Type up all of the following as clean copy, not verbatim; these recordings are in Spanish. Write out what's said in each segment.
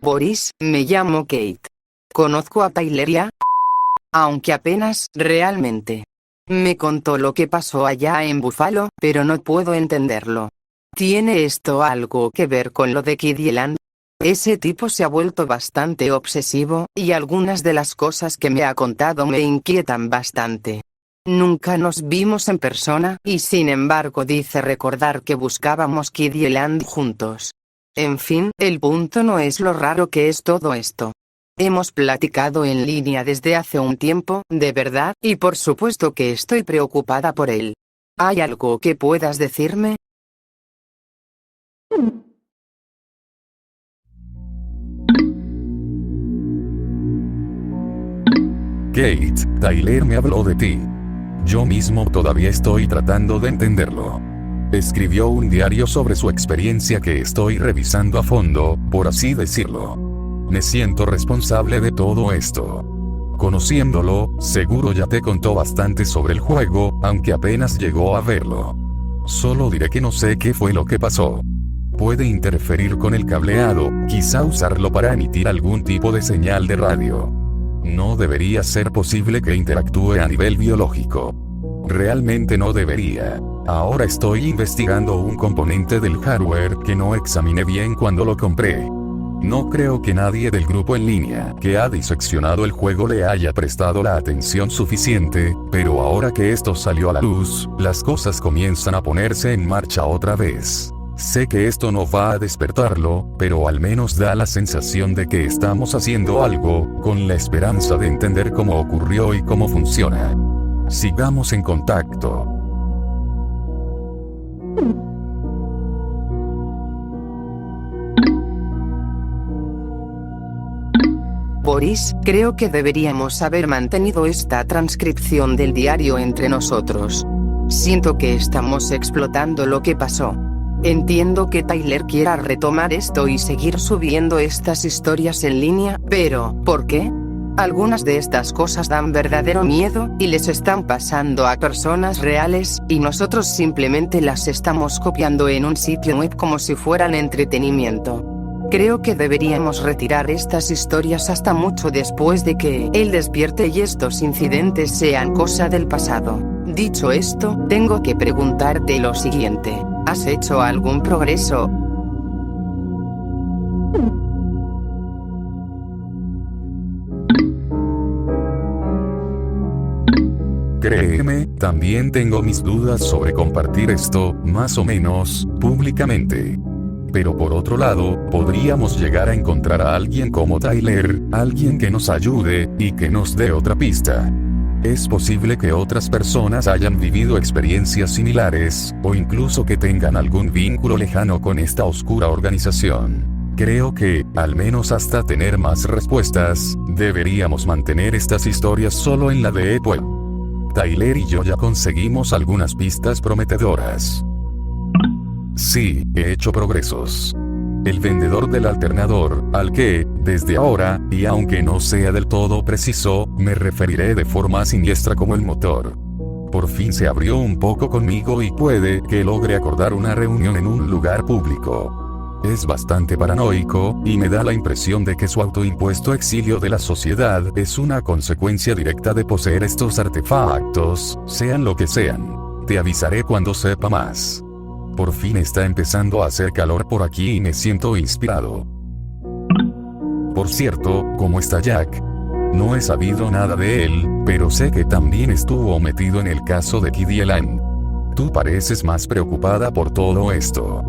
Boris, me llamo Kate. Conozco a Tyler ya, aunque apenas, realmente. Me contó lo que pasó allá en Buffalo, pero no puedo entenderlo. ¿Tiene esto algo que ver con lo de Kiddyland? Ese tipo se ha vuelto bastante obsesivo, y algunas de las cosas que me ha contado me inquietan bastante. Nunca nos vimos en persona, y sin embargo dice recordar que buscábamos Kiddyland juntos. En fin, el punto no es lo raro que es todo esto. Hemos platicado en línea desde hace un tiempo, de verdad, y por supuesto que estoy preocupada por él. ¿Hay algo que puedas decirme? Kate, Tyler me habló de ti. Yo mismo todavía estoy tratando de entenderlo. Escribió un diario sobre su experiencia que estoy revisando a fondo, por así decirlo. Me siento responsable de todo esto. Conociéndolo, seguro ya te contó bastante sobre el juego, aunque apenas llegó a verlo. Solo diré que no sé qué fue lo que pasó. Puede interferir con el cableado, quizá usarlo para emitir algún tipo de señal de radio. No debería ser posible que interactúe a nivel biológico. Realmente no debería. Ahora estoy investigando un componente del hardware que no examiné bien cuando lo compré. No creo que nadie del grupo en línea que ha diseccionado el juego le haya prestado la atención suficiente, pero ahora que esto salió a la luz, las cosas comienzan a ponerse en marcha otra vez. Sé que esto no va a despertarlo, pero al menos da la sensación de que estamos haciendo algo, con la esperanza de entender cómo ocurrió y cómo funciona. Sigamos en contacto. Boris, creo que deberíamos haber mantenido esta transcripción del diario entre nosotros. Siento que estamos explotando lo que pasó. Entiendo que Tyler quiera retomar esto y seguir subiendo estas historias en línea, pero, ¿por qué? Algunas de estas cosas dan verdadero miedo, y les están pasando a personas reales, y nosotros simplemente las estamos copiando en un sitio web como si fueran entretenimiento. Creo que deberíamos retirar estas historias hasta mucho después de que él despierte y estos incidentes sean cosa del pasado. Dicho esto, tengo que preguntarte lo siguiente. ¿Has hecho algún progreso? Créeme, también tengo mis dudas sobre compartir esto, más o menos, públicamente. Pero por otro lado, podríamos llegar a encontrar a alguien como Tyler, alguien que nos ayude, y que nos dé otra pista. Es posible que otras personas hayan vivido experiencias similares, o incluso que tengan algún vínculo lejano con esta oscura organización. Creo que, al menos hasta tener más respuestas, deberíamos mantener estas historias solo en la Deep Web. Tyler y yo ya conseguimos algunas pistas prometedoras. Sí, he hecho progresos. El vendedor del alternador, al que, desde ahora, y aunque no sea del todo preciso, me referiré de forma siniestra como el motor. Por fin se abrió un poco conmigo y puede que logre acordar una reunión en un lugar público. Es bastante paranoico, y me da la impresión de que su autoimpuesto exilio de la sociedad es una consecuencia directa de poseer estos artefactos, sean lo que sean. Te avisaré cuando sepa más. Por fin está empezando a hacer calor por aquí y me siento inspirado. Por cierto, ¿cómo está Jack? No he sabido nada de él, pero sé que también estuvo metido en el caso de Kiddyland. Tú pareces más preocupada por todo esto.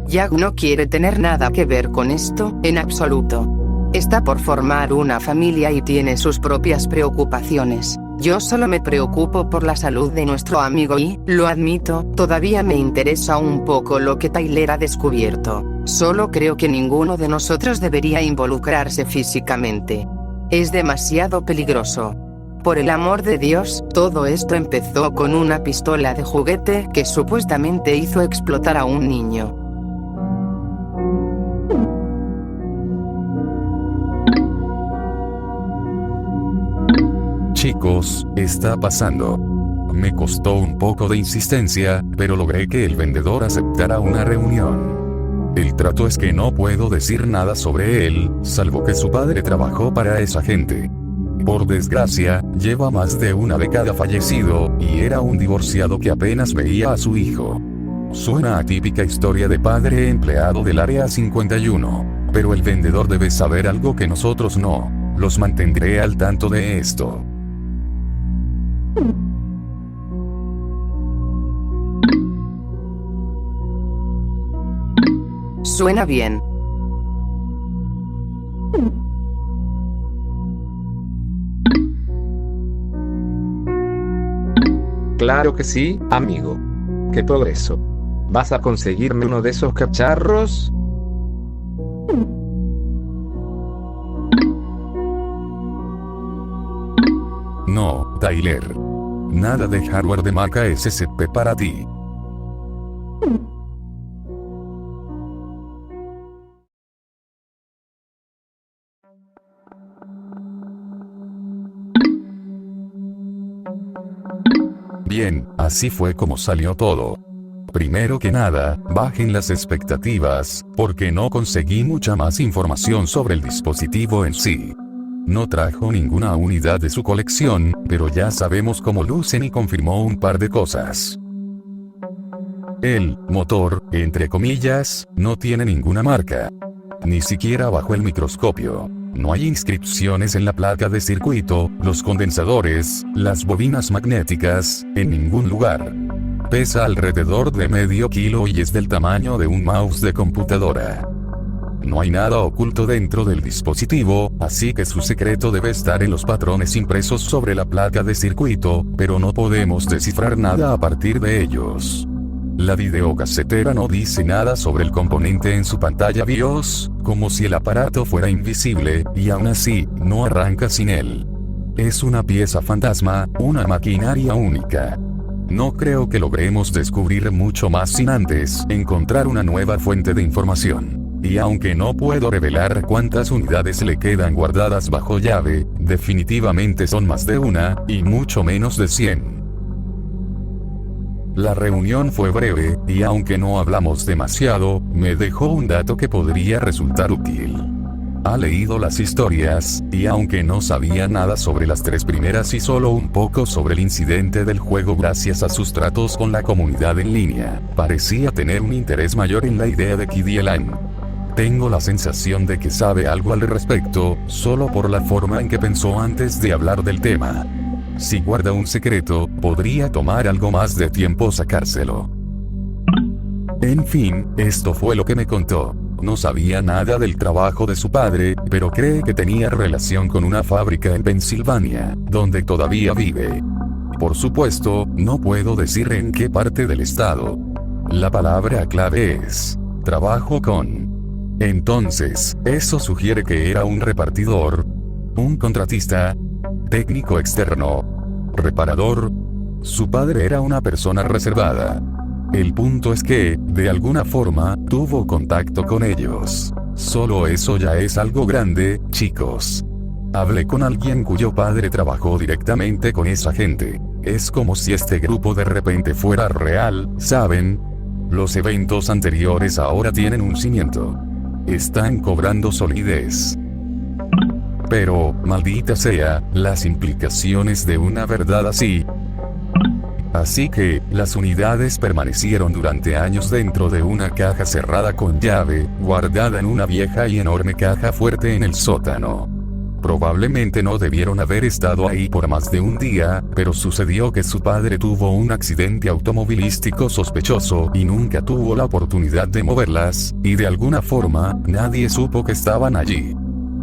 Jack no quiere tener nada que ver con esto, en absoluto. Está por formar una familia y tiene sus propias preocupaciones. Yo solo me preocupo por la salud de nuestro amigo y, lo admito, todavía me interesa un poco lo que Tyler ha descubierto. Solo creo que ninguno de nosotros debería involucrarse físicamente. Es demasiado peligroso. Por el amor de Dios, todo esto empezó con una pistola de juguete que supuestamente hizo explotar a un niño. Chicos, está pasando. Me costó un poco de insistencia, pero logré que el vendedor aceptara una reunión. El trato es que no puedo decir nada sobre él, salvo que su padre trabajó para esa gente. Por desgracia, lleva más de una década fallecido, y era un divorciado que apenas veía a su hijo. Suena a típica historia de padre empleado del Área 51, pero el vendedor debe saber algo que nosotros no. Los mantendré al tanto de esto. Suena bien. Claro que sí, amigo. ¡Qué progreso! ¿Vas a conseguirme uno de esos cacharros? No, Tyler. Nada de hardware de marca SCP para ti. Bien, así fue como salió todo. Primero que nada, bajen las expectativas, porque no conseguí mucha más información sobre el dispositivo en sí. No trajo ninguna unidad de su colección, pero ya sabemos cómo lucen y confirmó un par de cosas. El motor, entre comillas, no tiene ninguna marca. Ni siquiera bajo el microscopio. No hay inscripciones en la placa de circuito, los condensadores, las bobinas magnéticas, en ningún lugar. Pesa alrededor de medio kilo y es del tamaño de un mouse de computadora. No hay nada oculto dentro del dispositivo, así que su secreto debe estar en los patrones impresos sobre la placa de circuito, pero no podemos descifrar nada a partir de ellos. La videocasetera no dice nada sobre el componente en su pantalla BIOS, como si el aparato fuera invisible, y aún así, no arranca sin él. Es una pieza fantasma, una maquinaria única. No creo que logremos descubrir mucho más sin antes encontrar una nueva fuente de información. Y aunque no puedo revelar cuántas unidades le quedan guardadas bajo llave, definitivamente son más de una, y mucho menos de 100. La reunión fue breve, y aunque no hablamos demasiado, me dejó un dato que podría resultar útil. Ha leído las historias, y aunque no sabía nada sobre las 3 primeras y solo un poco sobre el incidente del juego gracias a sus tratos con la comunidad en línea, parecía tener un interés mayor en la idea de Kid Elan. Tengo la sensación de que sabe algo al respecto, solo por la forma en que pensó antes de hablar del tema. Si guarda un secreto, podría tomar algo más de tiempo sacárselo. En fin, esto fue lo que me contó. No sabía nada del trabajo de su padre, pero cree que tenía relación con una fábrica en Pensilvania, donde todavía vive. Por supuesto, no puedo decir en qué parte del estado. La palabra clave es trabajo con. Entonces, eso sugiere que era un repartidor, un contratista, técnico externo, reparador. Su padre era una persona reservada. El punto es que, de alguna forma, tuvo contacto con ellos. Solo eso ya es algo grande, chicos. Hablé con alguien cuyo padre trabajó directamente con esa gente. Es como si este grupo de repente fuera real, ¿saben? Los eventos anteriores ahora tienen un cimiento. Están cobrando solidez. Pero, maldita sea, las implicaciones de una verdad así. Así que, las unidades permanecieron durante años dentro de una caja cerrada con llave, guardada en una vieja y enorme caja fuerte en el sótano. Probablemente no debieron haber estado ahí por más de un día, pero sucedió que su padre tuvo un accidente automovilístico sospechoso y nunca tuvo la oportunidad de moverlas, y de alguna forma, nadie supo que estaban allí.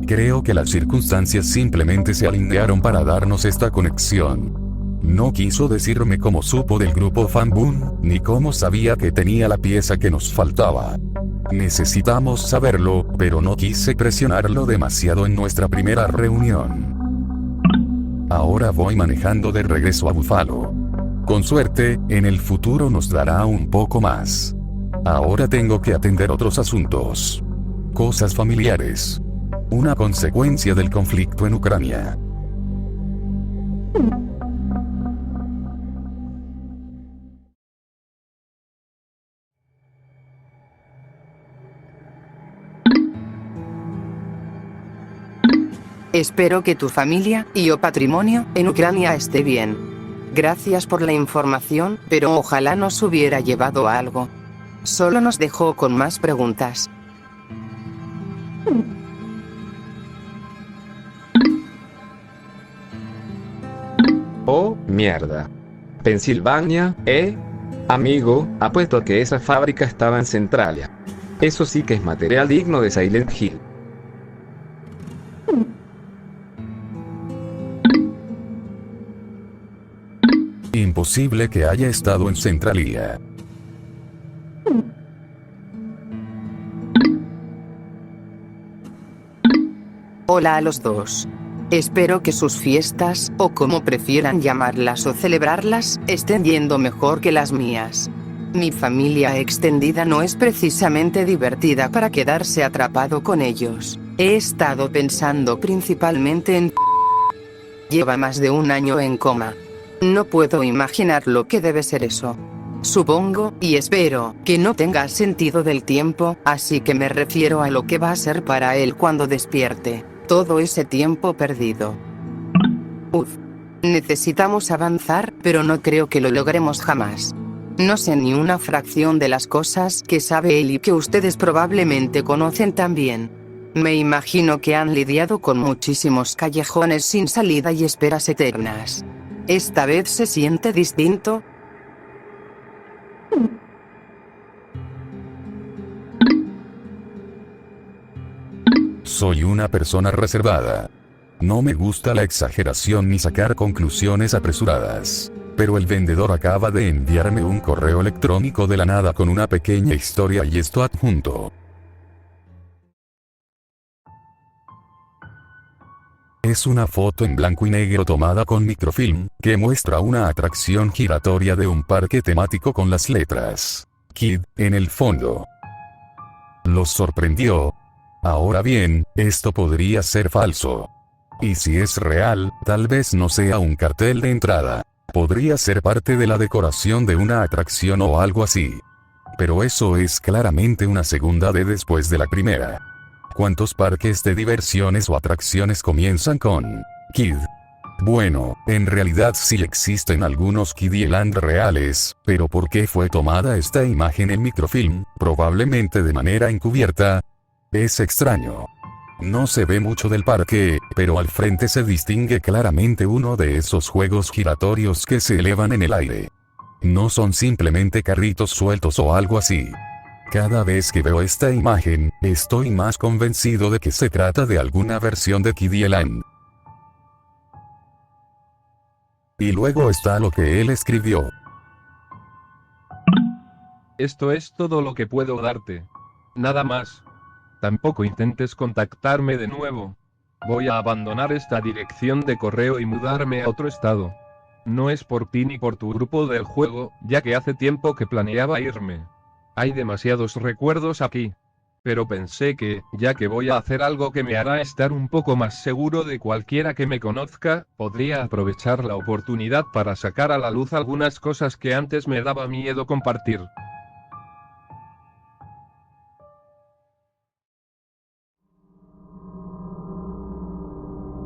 Creo que las circunstancias simplemente se alinearon para darnos esta conexión. No quiso decirme cómo supo del grupo Fanboom, ni cómo sabía que tenía la pieza que nos faltaba. Necesitamos saberlo, pero no quise presionarlo demasiado en nuestra primera reunión. Ahora voy manejando de regreso a Buffalo. Con suerte, en el futuro nos dará un poco más. Ahora tengo que atender otros asuntos. Cosas familiares. Una consecuencia del conflicto en Ucrania. Espero que tu familia y o patrimonio en Ucrania esté bien. Gracias por la información, pero ojalá nos hubiera llevado a algo. Solo nos dejó con más preguntas. Oh, mierda. Pensilvania, Amigo, apuesto que esa fábrica estaba en Centralia. Eso sí que es material digno de Silent Hill. Imposible que haya estado en Centralia. Hola a los dos. Espero que sus fiestas, o como prefieran llamarlas o celebrarlas, estén yendo mejor que las mías. Mi familia extendida no es precisamente divertida para quedarse atrapado con ellos. He estado pensando principalmente en... Lleva más de un año en coma. No puedo imaginar lo que debe ser eso. Supongo, y espero, que no tenga sentido del tiempo, así que me refiero a lo que va a ser para él cuando despierte. Todo ese tiempo perdido. Necesitamos avanzar, pero no creo que lo logremos jamás. No sé ni una fracción de las cosas que sabe él y que ustedes probablemente conocen también. Me imagino que han lidiado con muchísimos callejones sin salida y esperas eternas. ¿Esta vez se siente distinto? Soy una persona reservada. No me gusta la exageración ni sacar conclusiones apresuradas. Pero el vendedor acaba de enviarme un correo electrónico de la nada con una pequeña historia y esto adjunto. Es una foto en blanco y negro tomada con microfilm, que muestra una atracción giratoria de un parque temático con las letras Kid en el fondo. Los sorprendió. Ahora bien, esto podría ser falso. Y si es real, tal vez no sea un cartel de entrada. Podría ser parte de la decoración de una atracción o algo así. Pero eso es claramente una segunda D después de la primera. ¿Cuántos parques de diversiones o atracciones comienzan con Kid? Bueno, en realidad sí existen algunos Kiddyland reales, pero ¿por qué fue tomada esta imagen en microfilm, probablemente de manera encubierta? Es extraño. No se ve mucho del parque, pero al frente se distingue claramente uno de esos juegos giratorios que se elevan en el aire. No son simplemente carritos sueltos o algo así. Cada vez que veo esta imagen, estoy más convencido de que se trata de alguna versión de Kiddyland. Y luego está lo que él escribió. Esto es todo lo que puedo darte. Nada más. Tampoco intentes contactarme de nuevo. Voy a abandonar esta dirección de correo y mudarme a otro estado. No es por ti ni por tu grupo del juego, ya que hace tiempo que planeaba irme. Hay demasiados recuerdos aquí. Pero pensé que, ya que voy a hacer algo que me hará estar un poco más seguro de cualquiera que me conozca, podría aprovechar la oportunidad para sacar a la luz algunas cosas que antes me daba miedo compartir.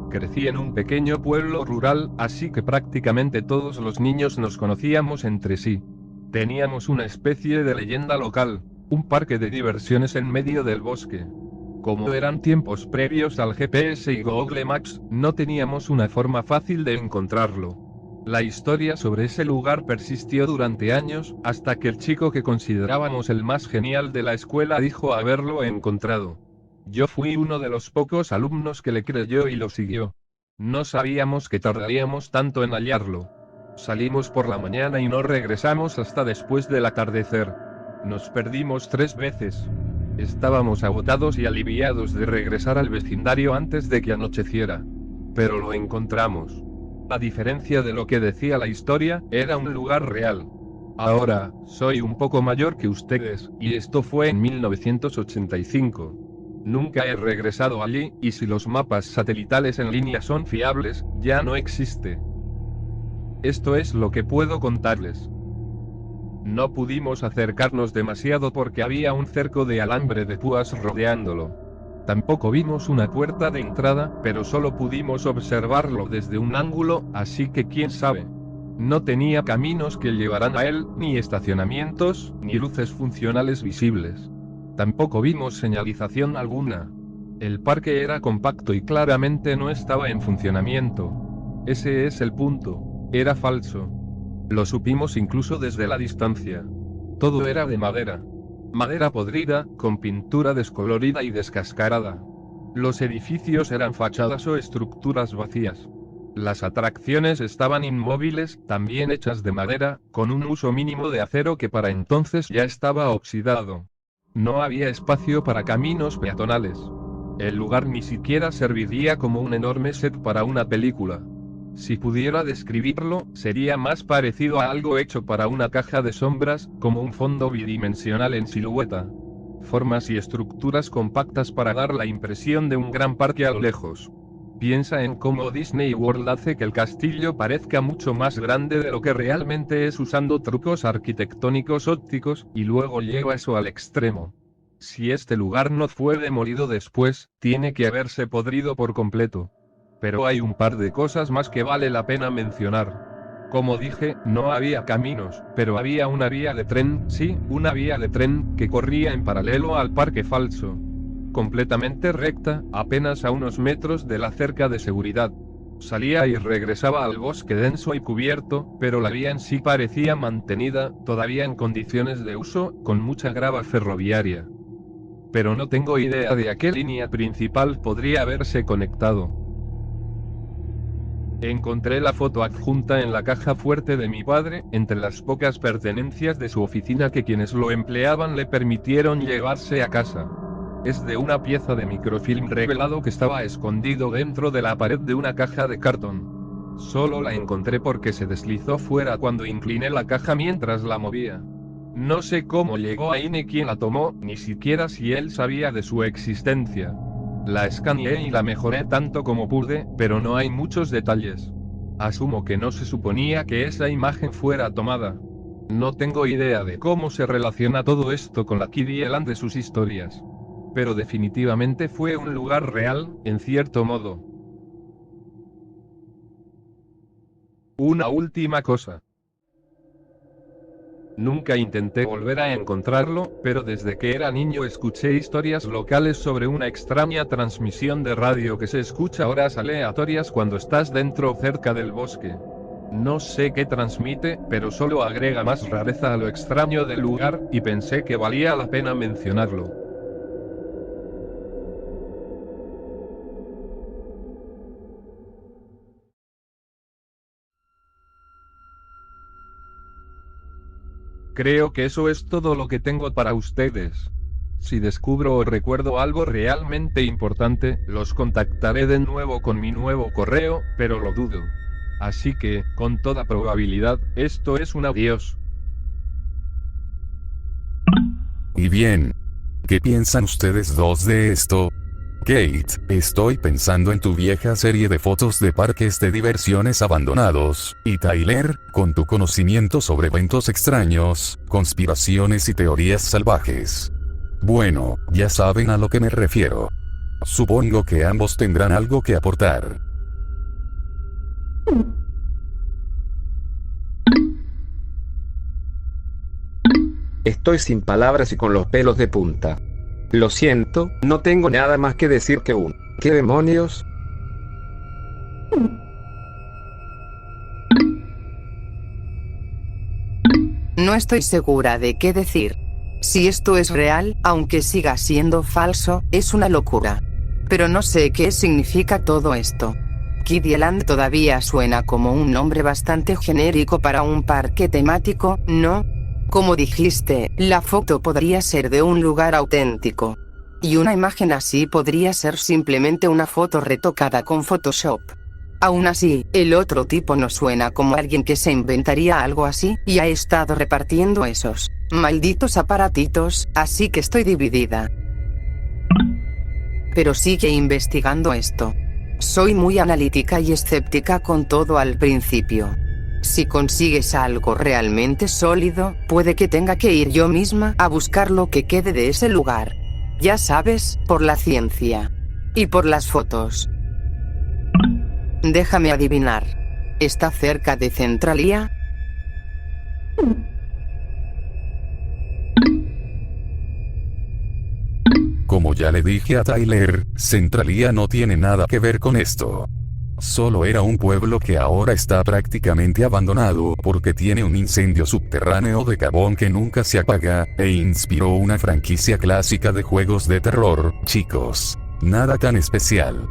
Crecí en un pequeño pueblo rural, así que prácticamente todos los niños nos conocíamos entre sí. Teníamos una especie de leyenda local, un parque de diversiones en medio del bosque. Como eran tiempos previos al GPS y Google Maps, no teníamos una forma fácil de encontrarlo. La historia sobre ese lugar persistió durante años, hasta que el chico que considerábamos el más genial de la escuela dijo haberlo encontrado. Yo fui uno de los pocos alumnos que le creyó y lo siguió. No sabíamos que tardaríamos tanto en hallarlo. Salimos por la mañana y no regresamos hasta después del atardecer. Nos perdimos 3 veces. Estábamos agotados y aliviados de regresar al vecindario antes de que anocheciera. Pero lo encontramos. A diferencia de lo que decía la historia, era un lugar real. Ahora, soy un poco mayor que ustedes, y esto fue en 1985. Nunca he regresado allí, y si los mapas satelitales en línea son fiables, ya no existe. Esto es lo que puedo contarles. No pudimos acercarnos demasiado porque había un cerco de alambre de púas rodeándolo. Tampoco vimos una puerta de entrada, pero solo pudimos observarlo desde un ángulo, así que quién sabe. No tenía caminos que llevaran a él, ni estacionamientos, ni luces funcionales visibles. Tampoco vimos señalización alguna. El parque era compacto y claramente no estaba en funcionamiento. Ese es el punto. Era falso. Lo supimos incluso desde la distancia. Todo era de madera. Madera podrida, con pintura descolorida y descascarada. Los edificios eran fachadas o estructuras vacías. Las atracciones estaban inmóviles, también hechas de madera, con un uso mínimo de acero que para entonces ya estaba oxidado. No había espacio para caminos peatonales. El lugar ni siquiera serviría como un enorme set para una película. Si pudiera describirlo, sería más parecido a algo hecho para una caja de sombras, como un fondo bidimensional en silueta. Formas y estructuras compactas para dar la impresión de un gran parque a lo lejos. Piensa en cómo Disney World hace que el castillo parezca mucho más grande de lo que realmente es usando trucos arquitectónicos ópticos, y luego lleva eso al extremo. Si este lugar no fue demolido después, tiene que haberse podrido por completo. Pero hay un par de cosas más que vale la pena mencionar. Como dije, no había caminos, pero había una vía de tren, sí, una vía de tren, que corría en paralelo al parque falso. Completamente recta, apenas a unos metros de la cerca de seguridad. Salía y regresaba al bosque denso y cubierto, pero la vía en sí parecía mantenida, todavía en condiciones de uso, con mucha grava ferroviaria. Pero no tengo idea de a qué línea principal podría haberse conectado. Encontré la foto adjunta en la caja fuerte de mi padre, entre las pocas pertenencias de su oficina que quienes lo empleaban le permitieron llevarse a casa. Es de una pieza de microfilm revelado que estaba escondido dentro de la pared de una caja de cartón. Solo la encontré porque se deslizó fuera cuando incliné la caja mientras la movía. No sé cómo llegó ahí ni quién la tomó, ni siquiera si él sabía de su existencia. La escaneé y la mejoré tanto como pude, pero no hay muchos detalles. Asumo que no se suponía que esa imagen fuera tomada. No tengo idea de cómo se relaciona todo esto con la Kid Island de sus historias. Pero definitivamente fue un lugar real, en cierto modo. Una última cosa. Nunca intenté volver a encontrarlo, pero desde que era niño escuché historias locales sobre una extraña transmisión de radio que se escucha a horas aleatorias cuando estás dentro o cerca del bosque. No sé qué transmite, pero solo agrega más rareza a lo extraño del lugar, y pensé que valía la pena mencionarlo. Creo que eso es todo lo que tengo para ustedes. Si descubro o recuerdo algo realmente importante, los contactaré de nuevo con mi nuevo correo, pero lo dudo. Así que, con toda probabilidad, esto es un adiós. Y bien, ¿qué piensan ustedes dos de esto? Kate, estoy pensando en tu vieja serie de fotos de parques de diversiones abandonados, y Tyler, con tu conocimiento sobre eventos extraños, conspiraciones y teorías salvajes. Bueno, ya saben a lo que me refiero. Supongo que ambos tendrán algo que aportar. Estoy sin palabras y con los pelos de punta. Lo siento, no tengo nada más que decir que un ¿qué demonios? No estoy segura de qué decir. Si esto es real, aunque siga siendo falso, es una locura. Pero no sé qué significa todo esto. Kid Island todavía suena como un nombre bastante genérico para un parque temático, ¿no? Como dijiste, la foto podría ser de un lugar auténtico. Y una imagen así podría ser simplemente una foto retocada con Photoshop. Aún así, el otro tipo no suena como alguien que se inventaría algo así, y ha estado repartiendo esos malditos aparatitos, así que estoy dividida. Pero sigue investigando esto. Soy muy analítica y escéptica con todo al principio. Si consigues algo realmente sólido, puede que tenga que ir yo misma a buscar lo que quede de ese lugar. Ya sabes, por la ciencia. Y por las fotos. Déjame adivinar. ¿Está cerca de Centralia? Como ya le dije a Tyler, Centralia no tiene nada que ver con esto. Solo era un pueblo que ahora está prácticamente abandonado porque tiene un incendio subterráneo de carbón que nunca se apaga, e inspiró una franquicia clásica de juegos de terror, chicos. Nada tan especial.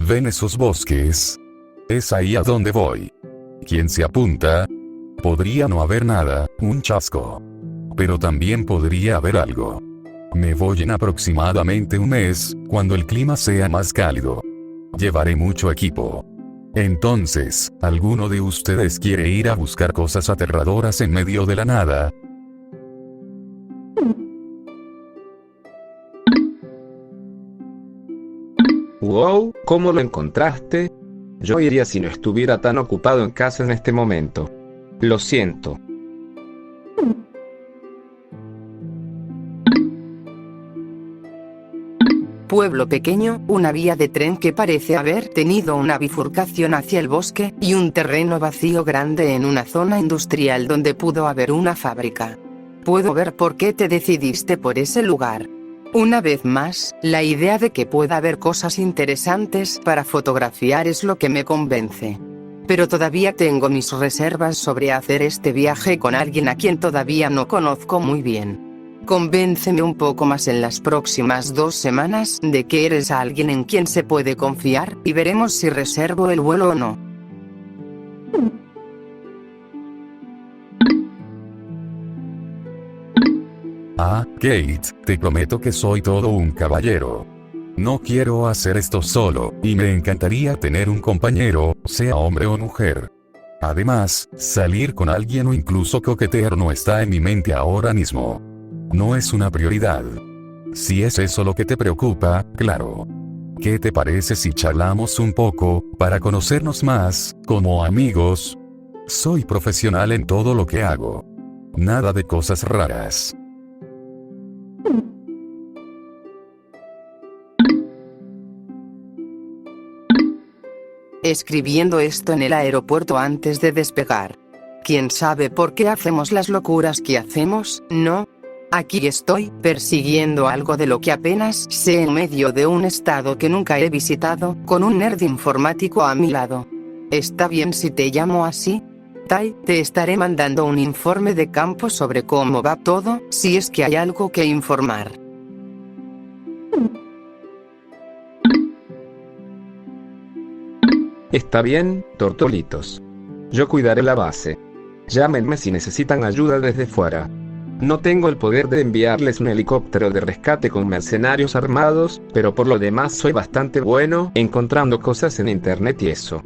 ¿Ven esos bosques? Es ahí a donde voy. ¿Quién se apunta? Podría no haber nada, un chasco. Pero también podría haber algo. Me voy en aproximadamente un mes, cuando el clima sea más cálido. Llevaré mucho equipo. Entonces, ¿alguno de ustedes quiere ir a buscar cosas aterradoras en medio de la nada? Wow, ¿cómo lo encontraste? Yo iría si no estuviera tan ocupado en casa en este momento. Lo siento. Pueblo pequeño, una vía de tren que parece haber tenido una bifurcación hacia el bosque, y un terreno vacío grande en una zona industrial donde pudo haber una fábrica. Puedo ver por qué te decidiste por ese lugar. Una vez más, la idea de que pueda haber cosas interesantes para fotografiar es lo que me convence. Pero todavía tengo mis reservas sobre hacer este viaje con alguien a quien todavía no conozco muy bien. Convénceme un poco más en las próximas 2 semanas de que eres alguien en quien se puede confiar, y veremos si reservo el vuelo o no. Ah, Kate, te prometo que soy todo un caballero. No quiero hacer esto solo, y me encantaría tener un compañero, sea hombre o mujer. Además, salir con alguien o incluso coquetear no está en mi mente ahora mismo. No es una prioridad. Si es eso lo que te preocupa, claro. ¿Qué te parece si charlamos un poco, para conocernos más, como amigos? Soy profesional en todo lo que hago. Nada de cosas raras. Escribiendo esto en el aeropuerto antes de despegar. ¿Quién sabe por qué hacemos las locuras que hacemos, no? Aquí estoy, persiguiendo algo de lo que apenas sé en medio de un estado que nunca he visitado, con un nerd informático a mi lado. ¿Está bien si te llamo así? Tai, te estaré mandando un informe de campo sobre cómo va todo, si es que hay algo que informar. Está bien, tortolitos. Yo cuidaré la base. Llámenme si necesitan ayuda desde fuera. No tengo el poder de enviarles un helicóptero de rescate con mercenarios armados, pero por lo demás soy bastante bueno encontrando cosas en internet y eso.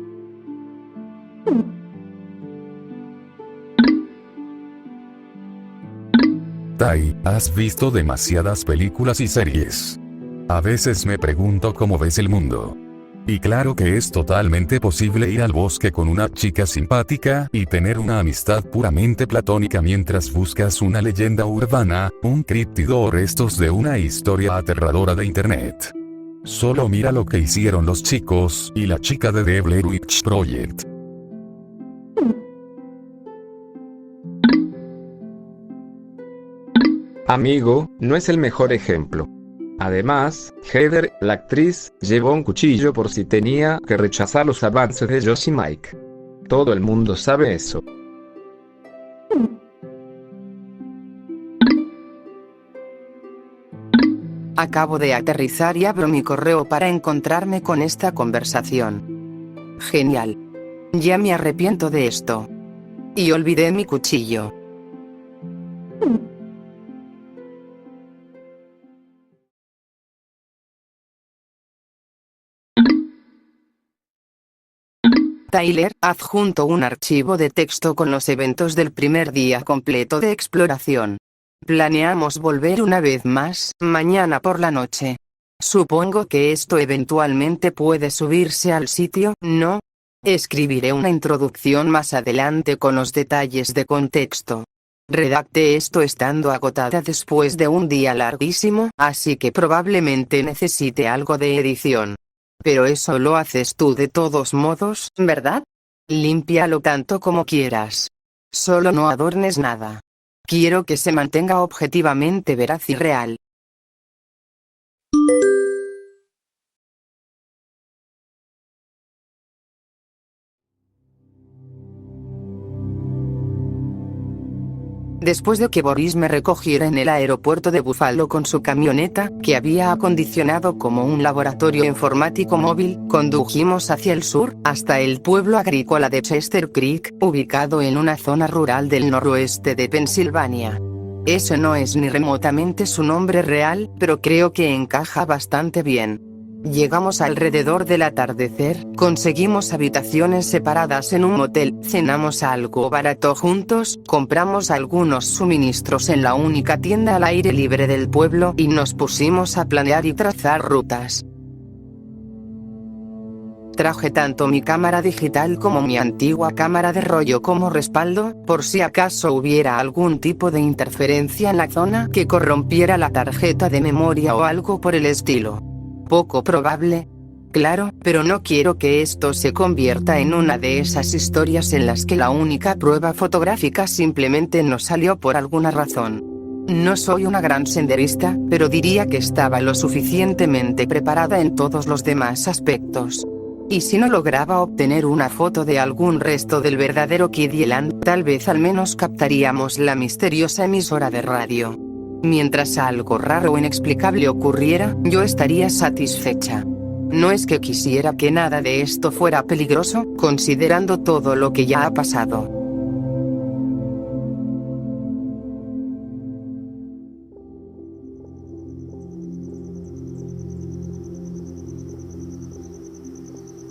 Tai, has visto demasiadas películas y series. A veces me pregunto cómo ves el mundo. Y claro que es totalmente posible ir al bosque con una chica simpática y tener una amistad puramente platónica mientras buscas una leyenda urbana, un críptido o restos de una historia aterradora de internet. Solo mira lo que hicieron los chicos y la chica de The Blair Witch Project. Amigo, no es el mejor ejemplo. Además, Heather, la actriz, llevó un cuchillo por si tenía que rechazar los avances de Josh y Mike. Todo el mundo sabe eso. Acabo de aterrizar y abro mi correo para encontrarme con esta conversación. Genial. Ya me arrepiento de esto. Y olvidé mi cuchillo. Tyler, adjunto un archivo de texto con los eventos del primer día completo de exploración. Planeamos volver una vez más, mañana por la noche. Supongo que esto eventualmente puede subirse al sitio, ¿no? Escribiré una introducción más adelante con los detalles de contexto. Redacté esto estando agotada después de un día larguísimo, así que probablemente necesite algo de edición. Pero eso lo haces tú de todos modos, ¿verdad? Límpialo tanto como quieras. Solo no adornes nada. Quiero que se mantenga objetivamente veraz y real. Después de que Boris me recogiera en el aeropuerto de Buffalo con su camioneta, que había acondicionado como un laboratorio informático móvil, condujimos hacia el sur, hasta el pueblo agrícola de Chester Creek, ubicado en una zona rural del noroeste de Pensilvania. Ese no es ni remotamente su nombre real, pero creo que encaja bastante bien. Llegamos alrededor del atardecer, conseguimos habitaciones separadas en un motel, cenamos algo barato juntos, compramos algunos suministros en la única tienda al aire libre del pueblo y nos pusimos a planear y trazar rutas. Traje tanto mi cámara digital como mi antigua cámara de rollo como respaldo, por si acaso hubiera algún tipo de interferencia en la zona que corrompiera la tarjeta de memoria o algo por el estilo. Poco probable, claro, pero no quiero que esto se convierta en una de esas historias en las que la única prueba fotográfica simplemente no salió por alguna razón. No soy una gran senderista, pero diría que estaba lo suficientemente preparada en todos los demás aspectos. Y si no lograba obtener una foto de algún resto del verdadero Kiddyland, tal vez al menos captaríamos la misteriosa emisora de radio. Mientras algo raro o inexplicable ocurriera, yo estaría satisfecha. No es que quisiera que nada de esto fuera peligroso, considerando todo lo que ya ha pasado.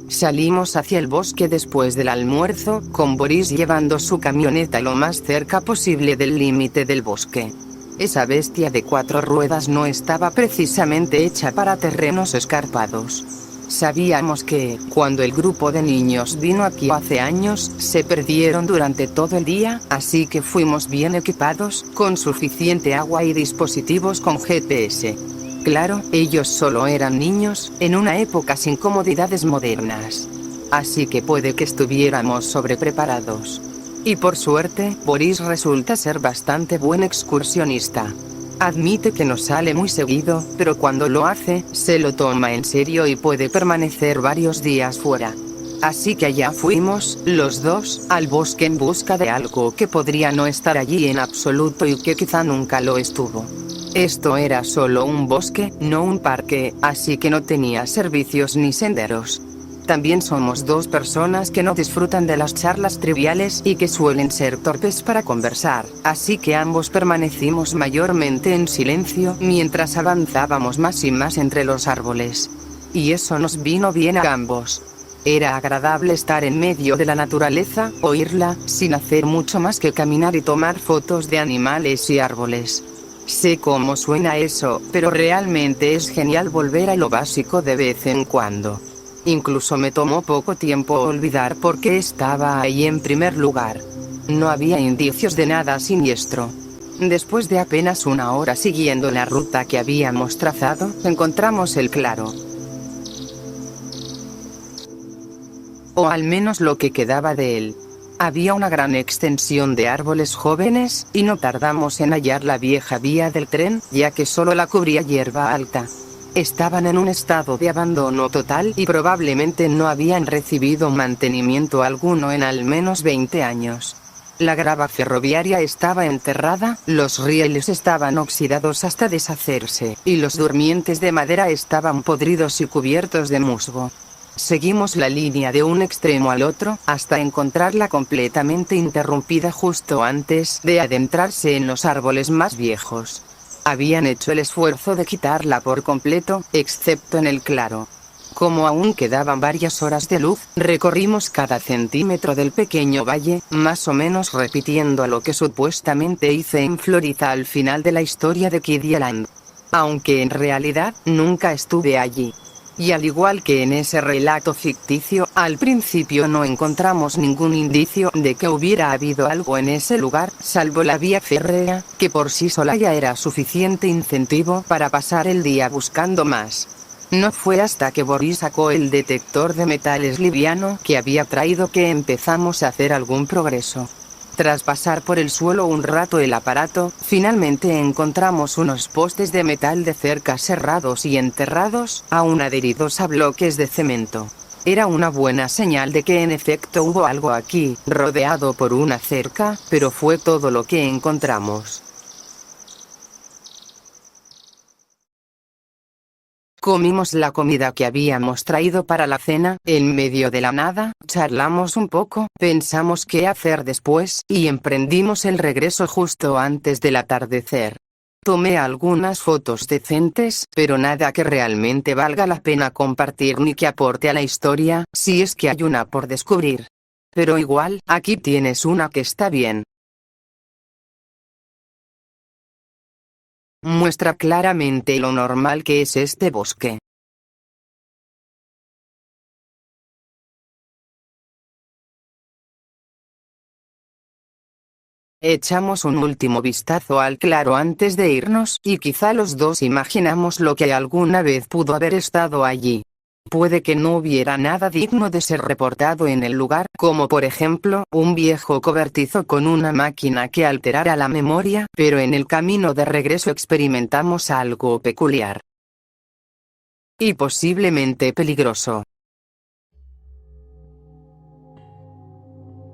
Salimos hacia el bosque después del almuerzo, con Boris llevando su camioneta lo más cerca posible del límite del bosque. Esa bestia de 4 ruedas no estaba precisamente hecha para terrenos escarpados. Sabíamos que, cuando el grupo de niños vino aquí hace años, se perdieron durante todo el día, así que fuimos bien equipados, con suficiente agua y dispositivos con GPS. Claro, ellos solo eran niños, en una época sin comodidades modernas. Así que puede que estuviéramos sobrepreparados. Y por suerte, Boris resulta ser bastante buen excursionista. Admite que no sale muy seguido, pero cuando lo hace, se lo toma en serio y puede permanecer varios días fuera. Así que allá fuimos, los dos, al bosque en busca de algo que podría no estar allí en absoluto y que quizá nunca lo estuvo. Esto era solo un bosque, no un parque, así que no tenía servicios ni senderos. También somos dos personas que no disfrutan de las charlas triviales y que suelen ser torpes para conversar, así que ambos permanecimos mayormente en silencio mientras avanzábamos más y más entre los árboles. Y eso nos vino bien a ambos. Era agradable estar en medio de la naturaleza, oírla, sin hacer mucho más que caminar y tomar fotos de animales y árboles. Sé cómo suena eso, pero realmente es genial volver a lo básico de vez en cuando. Incluso me tomó poco tiempo olvidar por qué estaba ahí en primer lugar. No había indicios de nada siniestro. Después de apenas una hora siguiendo la ruta que habíamos trazado, encontramos el claro. O al menos lo que quedaba de él. Había una gran extensión de árboles jóvenes, y no tardamos en hallar la vieja vía del tren, ya que solo la cubría hierba alta. Estaban en un estado de abandono total y probablemente no habían recibido mantenimiento alguno en al menos 20 años. La grava ferroviaria estaba enterrada, los rieles estaban oxidados hasta deshacerse, y los durmientes de madera estaban podridos y cubiertos de musgo. Seguimos la línea de un extremo al otro, hasta encontrarla completamente interrumpida justo antes de adentrarse en los árboles más viejos. Habían hecho el esfuerzo de quitarla por completo, excepto en el claro. Como aún quedaban varias horas de luz, recorrimos cada centímetro del pequeño valle, más o menos repitiendo lo que supuestamente hice en Florida al final de la historia de Kid Island. Aunque en realidad, nunca estuve allí. Y al igual que en ese relato ficticio, al principio no encontramos ningún indicio de que hubiera habido algo en ese lugar, salvo la vía férrea, que por sí sola ya era suficiente incentivo para pasar el día buscando más. No fue hasta que Boris sacó el detector de metales liviano que había traído que empezamos a hacer algún progreso. Tras pasar por el suelo un rato el aparato, finalmente encontramos unos postes de metal de cerca cerrados y enterrados, aún adheridos a bloques de cemento. Era una buena señal de que en efecto hubo algo aquí, rodeado por una cerca, pero fue todo lo que encontramos. Comimos la comida que habíamos traído para la cena, en medio de la nada, charlamos un poco, pensamos qué hacer después, y emprendimos el regreso justo antes del atardecer. Tomé algunas fotos decentes, pero nada que realmente valga la pena compartir ni que aporte a la historia, si es que hay una por descubrir. Pero igual, aquí tienes una que está bien. Muestra claramente lo normal que es este bosque. Echamos un último vistazo al claro antes de irnos, y quizá los dos imaginamos lo que alguna vez pudo haber estado allí. Puede que no hubiera nada digno de ser reportado en el lugar, como por ejemplo, un viejo cobertizo con una máquina que alterara la memoria, pero en el camino de regreso experimentamos algo peculiar. Y posiblemente peligroso.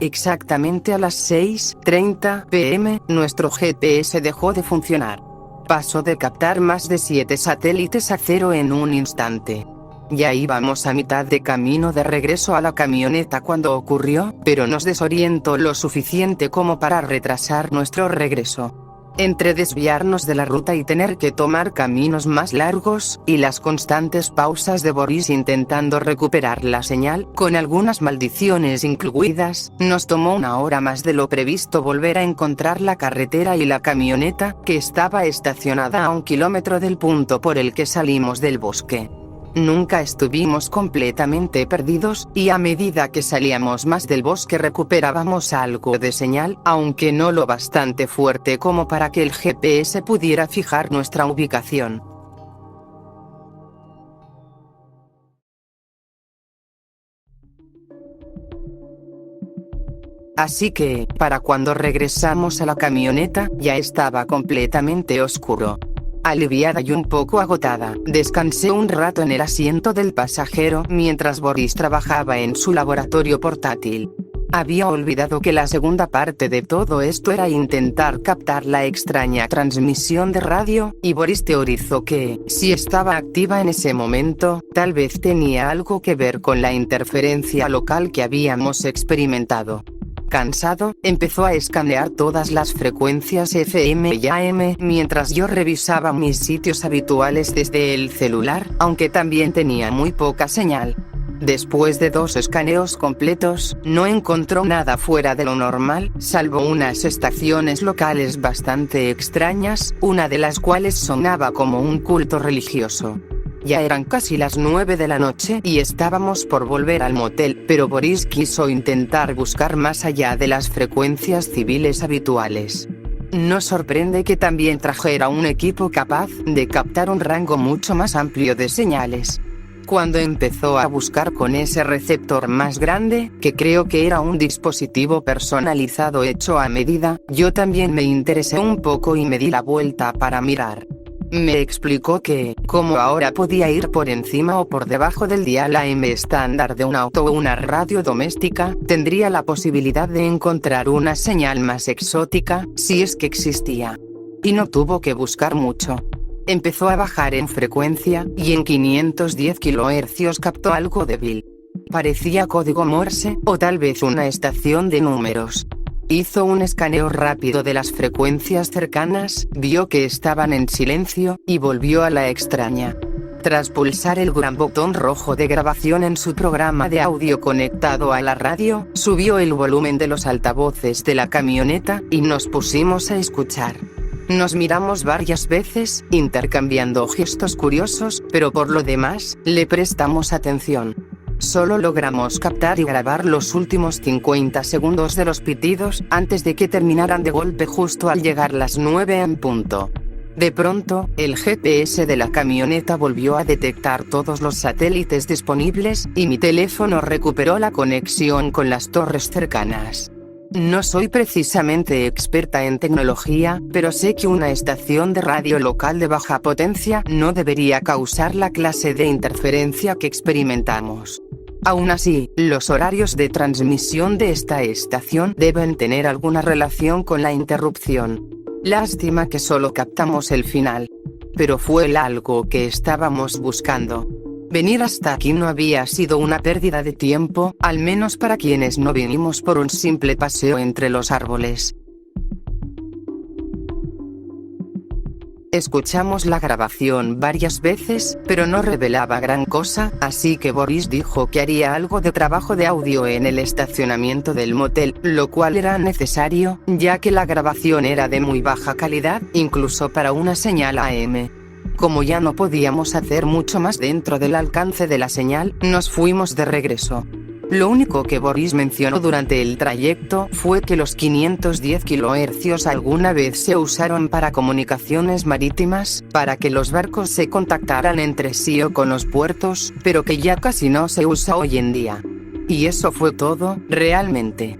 Exactamente a las 6:30 p.m., nuestro GPS dejó de funcionar. Pasó de captar más de 7 satélites a 0 en un instante. Ya íbamos a mitad de camino de regreso a la camioneta cuando ocurrió, pero nos desorientó lo suficiente como para retrasar nuestro regreso. Entre desviarnos de la ruta y tener que tomar caminos más largos, y las constantes pausas de Boris intentando recuperar la señal, con algunas maldiciones incluidas, nos tomó una hora más de lo previsto volver a encontrar la carretera y la camioneta, que estaba estacionada a 1 kilómetro del punto por el que salimos del bosque. Nunca estuvimos completamente perdidos, y a medida que salíamos más del bosque recuperábamos algo de señal, aunque no lo bastante fuerte como para que el GPS pudiera fijar nuestra ubicación. Así que, para cuando regresamos a la camioneta, ya estaba completamente oscuro. Aliviada y un poco agotada, descansé un rato en el asiento del pasajero mientras Boris trabajaba en su laboratorio portátil. Había olvidado que la segunda parte de todo esto era intentar captar la extraña transmisión de radio, y Boris teorizó que, si estaba activa en ese momento, tal vez tenía algo que ver con la interferencia local que habíamos experimentado. Cansado, empezó a escanear todas las frecuencias FM y AM mientras yo revisaba mis sitios habituales desde el celular, aunque también tenía muy poca señal. Después de 2 escaneos completos, no encontró nada fuera de lo normal, salvo unas estaciones locales bastante extrañas, una de las cuales sonaba como un culto religioso. Ya eran casi las 9 de la noche y estábamos por volver al motel, pero Boris quiso intentar buscar más allá de las frecuencias civiles habituales. Nos sorprende que también trajera un equipo capaz de captar un rango mucho más amplio de señales. Cuando empezó a buscar con ese receptor más grande, que creo que era un dispositivo personalizado hecho a medida, yo también me interesé un poco y me di la vuelta para mirar. Me explicó que, como ahora podía ir por encima o por debajo del dial AM estándar de un auto o una radio doméstica, tendría la posibilidad de encontrar una señal más exótica, si es que existía. Y no tuvo que buscar mucho. Empezó a bajar en frecuencia, y en 510 kHz captó algo débil. Parecía código Morse, o tal vez una estación de números. Hizo un escaneo rápido de las frecuencias cercanas, vio que estaban en silencio, y volvió a la extraña. Tras pulsar el gran botón rojo de grabación en su programa de audio conectado a la radio, subió el volumen de los altavoces de la camioneta, y nos pusimos a escuchar. Nos miramos varias veces, intercambiando gestos curiosos, pero por lo demás, le prestamos atención. Solo logramos captar y grabar los últimos 50 segundos de los pitidos, antes de que terminaran de golpe justo al llegar las 9 en punto. De pronto, el GPS de la camioneta volvió a detectar todos los satélites disponibles, y mi teléfono recuperó la conexión con las torres cercanas. No soy precisamente experta en tecnología, pero sé que una estación de radio local de baja potencia no debería causar la clase de interferencia que experimentamos. Aún así, los horarios de transmisión de esta estación deben tener alguna relación con la interrupción. Lástima que solo captamos el final. Pero fue algo que estábamos buscando. Venir hasta aquí no había sido una pérdida de tiempo, al menos para quienes no vinimos por un simple paseo entre los árboles. Escuchamos la grabación varias veces, pero no revelaba gran cosa, así que Boris dijo que haría algo de trabajo de audio en el estacionamiento del motel, lo cual era necesario, ya que la grabación era de muy baja calidad, incluso para una señal AM. Como ya no podíamos hacer mucho más dentro del alcance de la señal, nos fuimos de regreso. Lo único que Boris mencionó durante el trayecto fue que los 510 kHz alguna vez se usaron para comunicaciones marítimas, para que los barcos se contactaran entre sí o con los puertos, pero que ya casi no se usa hoy en día. Y eso fue todo, realmente.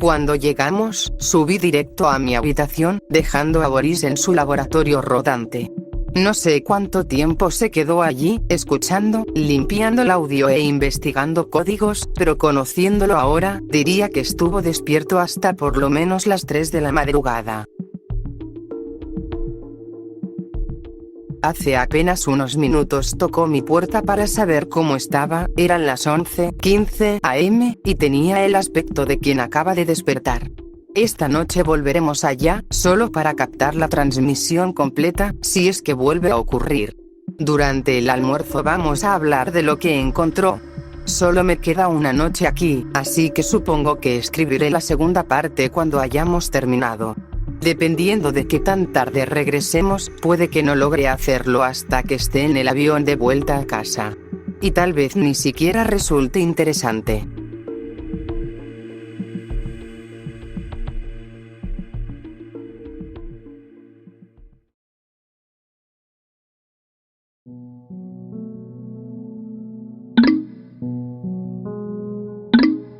Cuando llegamos, subí directo a mi habitación, dejando a Boris en su laboratorio rodante. No sé cuánto tiempo se quedó allí, escuchando, limpiando el audio e investigando códigos, pero conociéndolo ahora, diría que estuvo despierto hasta por lo menos las 3 de la madrugada. Hace apenas unos minutos tocó mi puerta para saber cómo estaba, eran las 11:15 am, y tenía el aspecto de quien acaba de despertar. Esta noche volveremos allá, solo para captar la transmisión completa, si es que vuelve a ocurrir. Durante el almuerzo vamos a hablar de lo que encontró. Solo me queda una noche aquí, así que supongo que escribiré la segunda parte cuando hayamos terminado. Dependiendo de qué tan tarde regresemos, puede que no logre hacerlo hasta que esté en el avión de vuelta a casa. Y tal vez ni siquiera resulte interesante.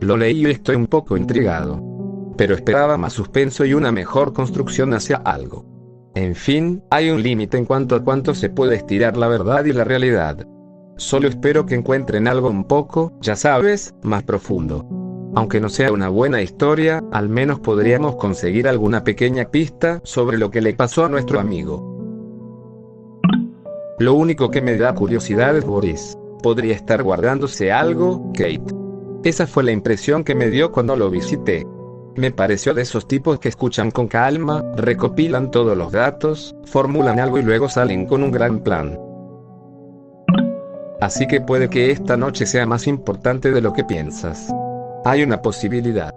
Lo leí y estoy un poco intrigado. Pero esperaba más suspenso y una mejor construcción hacia algo. En fin, hay un límite en cuanto a cuánto se puede estirar la verdad y la realidad. Solo espero que encuentren algo un poco, ya sabes, más profundo. Aunque no sea una buena historia, al menos podríamos conseguir alguna pequeña pista sobre lo que le pasó a nuestro amigo. Lo único que me da curiosidad es Boris. ¿Podría estar guardándose algo, Kate? Esa fue la impresión que me dio cuando lo visité. Me pareció de esos tipos que escuchan con calma, recopilan todos los datos, formulan algo y luego salen con un gran plan. Así que puede que esta noche sea más importante de lo que piensas. Hay una posibilidad.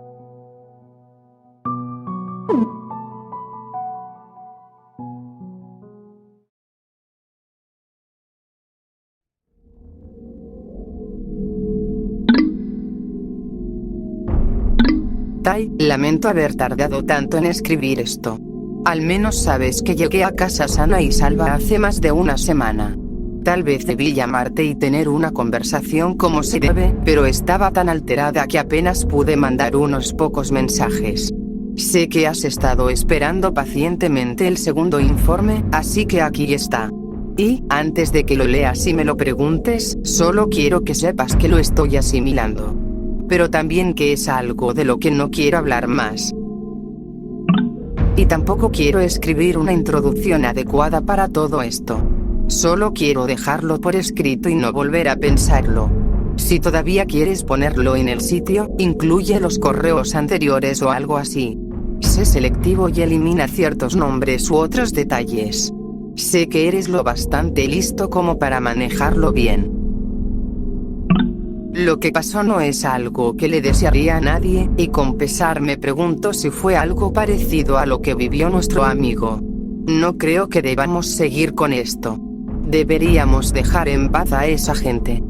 Tai, lamento haber tardado tanto en escribir esto. Al menos sabes que llegué a casa sana y salva hace más de una semana. Tal vez debí llamarte y tener una conversación como se debe, pero estaba tan alterada que apenas pude mandar unos pocos mensajes. Sé que has estado esperando pacientemente el segundo informe, así que aquí está. Y, antes de que lo leas y me lo preguntes, solo quiero que sepas que lo estoy asimilando. Pero también que es algo de lo que no quiero hablar más. Y tampoco quiero escribir una introducción adecuada para todo esto. Solo quiero dejarlo por escrito y no volver a pensarlo. Si todavía quieres ponerlo en el sitio, incluye los correos anteriores o algo así. Sé selectivo y elimina ciertos nombres u otros detalles. Sé que eres lo bastante listo como para manejarlo bien. Lo que pasó no es algo que le desearía a nadie, y con pesar me pregunto si fue algo parecido a lo que vivió nuestro amigo. No creo que debamos seguir con esto. Deberíamos dejar en paz a esa gente.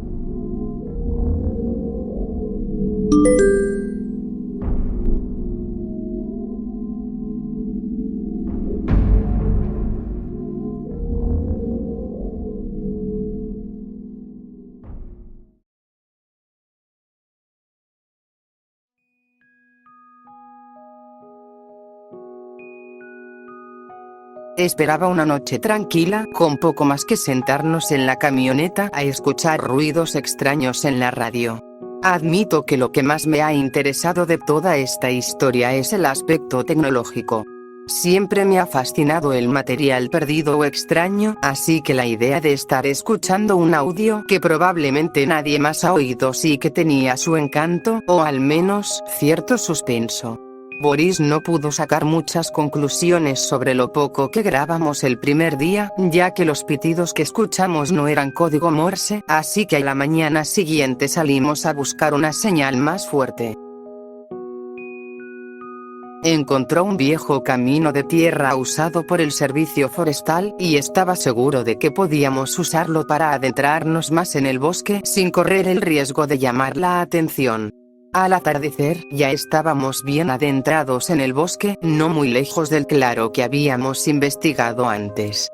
Esperaba una noche tranquila, con poco más que sentarnos en la camioneta a escuchar ruidos extraños en la radio. Admito que lo que más me ha interesado de toda esta historia es el aspecto tecnológico. Siempre me ha fascinado el material perdido o extraño, así que la idea de estar escuchando un audio que probablemente nadie más ha oído sí que tenía su encanto, o al menos, cierto suspenso. Boris no pudo sacar muchas conclusiones sobre lo poco que grabamos el primer día, ya que los pitidos que escuchamos no eran código Morse, así que a la mañana siguiente salimos a buscar una señal más fuerte. Encontró un viejo camino de tierra usado por el servicio forestal, y estaba seguro de que podíamos usarlo para adentrarnos más en el bosque sin correr el riesgo de llamar la atención. Al atardecer, ya estábamos bien adentrados en el bosque, no muy lejos del claro que habíamos investigado antes.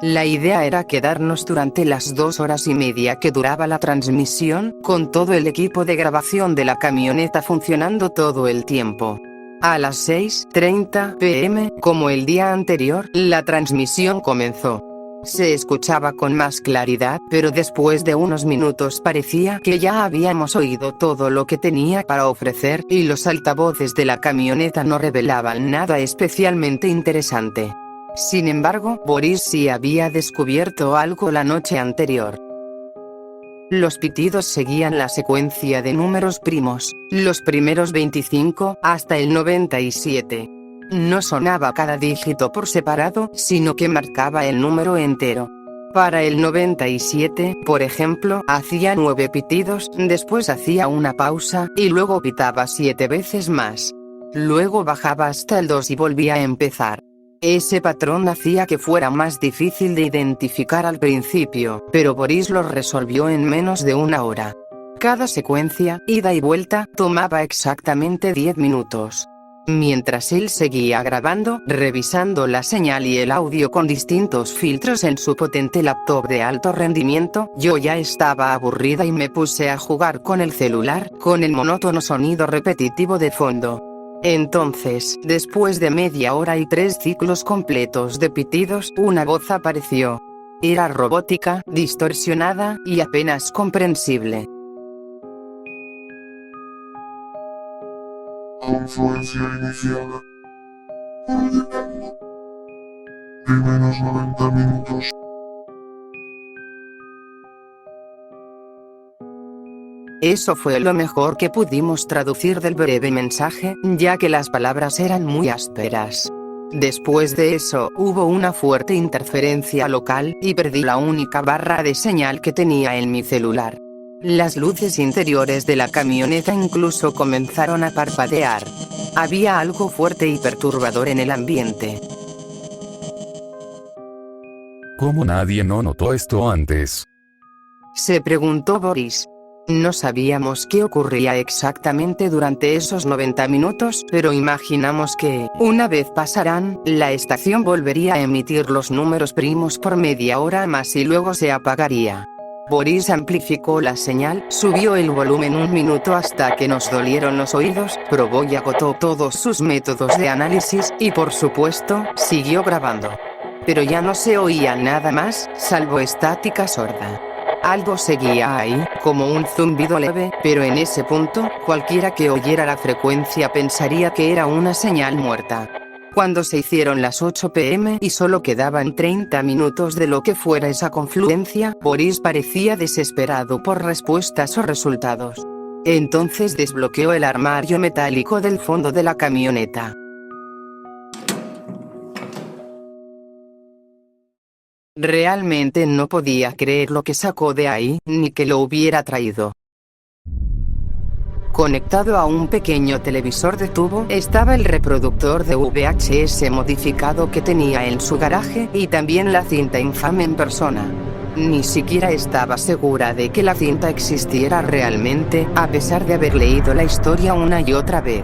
La idea era quedarnos durante las 2 horas y media que duraba la transmisión, con todo el equipo de grabación de la camioneta funcionando todo el tiempo. A las 6:30 p.m., como el día anterior, la transmisión comenzó. Se escuchaba con más claridad, pero después de unos minutos parecía que ya habíamos oído todo lo que tenía para ofrecer, y los altavoces de la camioneta no revelaban nada especialmente interesante. Sin embargo, Boris sí había descubierto algo la noche anterior. Los pitidos seguían la secuencia de números primos, los primeros 25, hasta el 97. No sonaba cada dígito por separado, sino que marcaba el número entero. Para el 97, por ejemplo, hacía 9 pitidos, después hacía una pausa, y luego pitaba 7 veces más. Luego bajaba hasta el 2 y volvía a empezar. Ese patrón hacía que fuera más difícil de identificar al principio, pero Boris lo resolvió en menos de una hora. Cada secuencia, ida y vuelta, tomaba exactamente 10 minutos. Mientras él seguía grabando, revisando la señal y el audio con distintos filtros en su potente laptop de alto rendimiento, yo ya estaba aburrida y me puse a jugar con el celular, con el monótono sonido repetitivo de fondo. Entonces, después de media hora y 3 ciclos completos de pitidos, una voz apareció. Era robótica, distorsionada, y apenas comprensible. Confluencia iniciada. Proyectando. Primeros 90 minutos. Eso fue lo mejor que pudimos traducir del breve mensaje, ya que las palabras eran muy ásperas. Después de eso, hubo una fuerte interferencia local, y perdí la única barra de señal que tenía en mi celular. Las luces interiores de la camioneta incluso comenzaron a parpadear. Había algo fuerte y perturbador en el ambiente. ¿Cómo nadie no notó esto antes? Se preguntó Boris. No sabíamos qué ocurría exactamente durante esos 90 minutos, pero imaginamos que, una vez pasaran, la estación volvería a emitir los números primos por media hora más y luego se apagaría. Boris amplificó la señal, subió el volumen 1 minuto hasta que nos dolieron los oídos, probó y agotó todos sus métodos de análisis, y por supuesto, siguió grabando. Pero ya no se oía nada más, salvo estática sorda. Algo seguía ahí, como un zumbido leve, pero en ese punto, cualquiera que oyera la frecuencia pensaría que era una señal muerta. Cuando se hicieron las 8 p.m. y solo quedaban 30 minutos de lo que fuera esa confluencia, Boris parecía desesperado por respuestas o resultados. Entonces desbloqueó el armario metálico del fondo de la camioneta. Realmente no podía creer lo que sacó de ahí, ni que lo hubiera traído. Conectado a un pequeño televisor de tubo estaba el reproductor de VHS modificado que tenía en su garaje, y también la cinta infame en persona. Ni siquiera estaba segura de que la cinta existiera realmente, a pesar de haber leído la historia una y otra vez.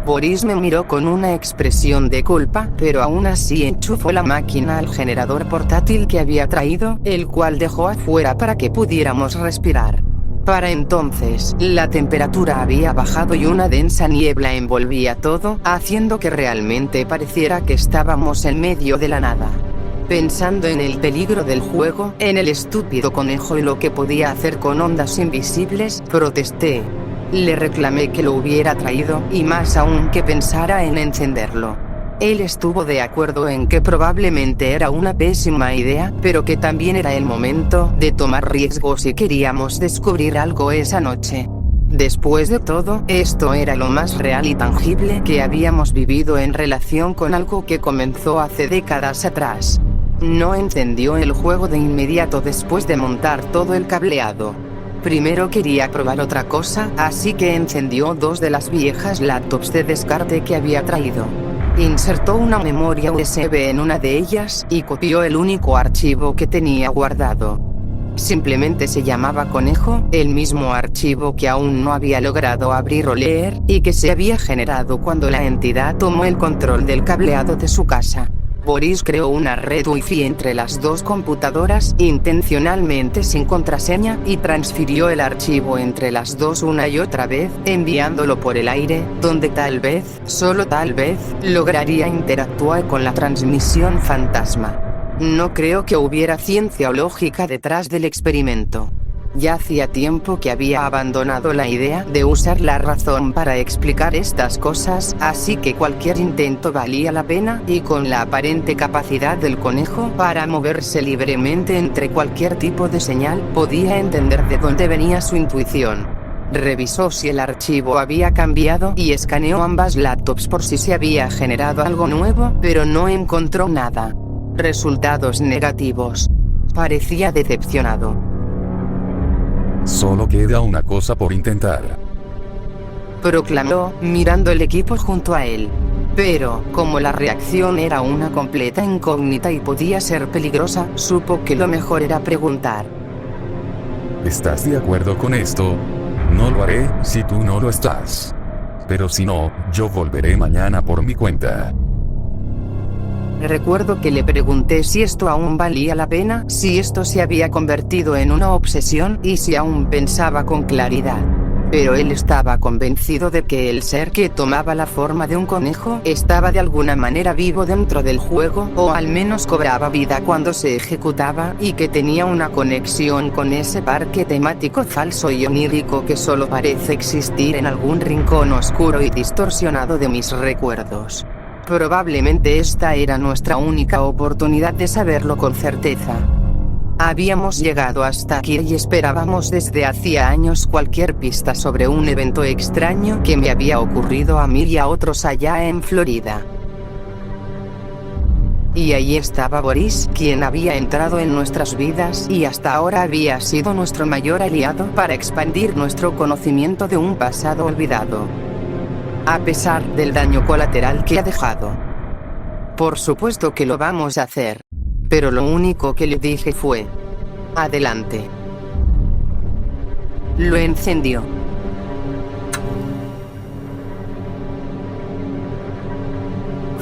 Boris me miró con una expresión de culpa, pero aún así enchufó la máquina al generador portátil que había traído, el cual dejó afuera para que pudiéramos respirar. Para entonces, la temperatura había bajado y una densa niebla envolvía todo, haciendo que realmente pareciera que estábamos en medio de la nada. Pensando en el peligro del juego, en el estúpido conejo y lo que podía hacer con ondas invisibles, protesté. Le reclamé que lo hubiera traído, y más aún que pensara en encenderlo. Él estuvo de acuerdo en que probablemente era una pésima idea, pero que también era el momento de tomar riesgos si queríamos descubrir algo esa noche. Después de todo, esto era lo más real y tangible que habíamos vivido en relación con algo que comenzó hace décadas atrás. No encendió el juego de inmediato después de montar todo el cableado. Primero quería probar otra cosa, así que encendió dos de las viejas laptops de descarte que había traído. Insertó una memoria USB en una de ellas, y copió el único archivo que tenía guardado. Simplemente se llamaba Conejo, el mismo archivo que aún no había logrado abrir o leer, y que se había generado cuando la entidad tomó el control del cableado de su casa. Boris creó una red Wi-Fi entre las dos computadoras, intencionalmente sin contraseña, y transfirió el archivo entre las dos una y otra vez, enviándolo por el aire, donde tal vez, solo tal vez, lograría interactuar con la transmisión fantasma. No creo que hubiera ciencia o lógica detrás del experimento. Ya hacía tiempo que había abandonado la idea de usar la razón para explicar estas cosas, así que cualquier intento valía la pena, y con la aparente capacidad del conejo para moverse libremente entre cualquier tipo de señal, podía entender de dónde venía su intuición. Revisó si el archivo había cambiado y escaneó ambas laptops por si se había generado algo nuevo, pero no encontró nada. Resultados negativos. Parecía decepcionado. Solo queda una cosa por intentar. Proclamó, mirando el equipo junto a él. Pero, como la reacción era una completa incógnita y podía ser peligrosa, supo que lo mejor era preguntar. ¿Estás de acuerdo con esto? No lo haré, si tú no lo estás. Pero si no, yo volveré mañana por mi cuenta. Recuerdo que le pregunté si esto aún valía la pena, si esto se había convertido en una obsesión, y si aún pensaba con claridad. Pero él estaba convencido de que el ser que tomaba la forma de un conejo estaba de alguna manera vivo dentro del juego, o al menos cobraba vida cuando se ejecutaba, y que tenía una conexión con ese parque temático falso y onírico que solo parece existir en algún rincón oscuro y distorsionado de mis recuerdos. Probablemente esta era nuestra única oportunidad de saberlo con certeza. Habíamos llegado hasta aquí y esperábamos desde hacía años cualquier pista sobre un evento extraño que me había ocurrido a mí y a otros allá en Florida. Y ahí estaba Boris, quien había entrado en nuestras vidas y hasta ahora había sido nuestro mayor aliado para expandir nuestro conocimiento de un pasado olvidado. A pesar del daño colateral que ha dejado. Por supuesto que lo vamos a hacer. Pero lo único que le dije fue: adelante. Lo encendió.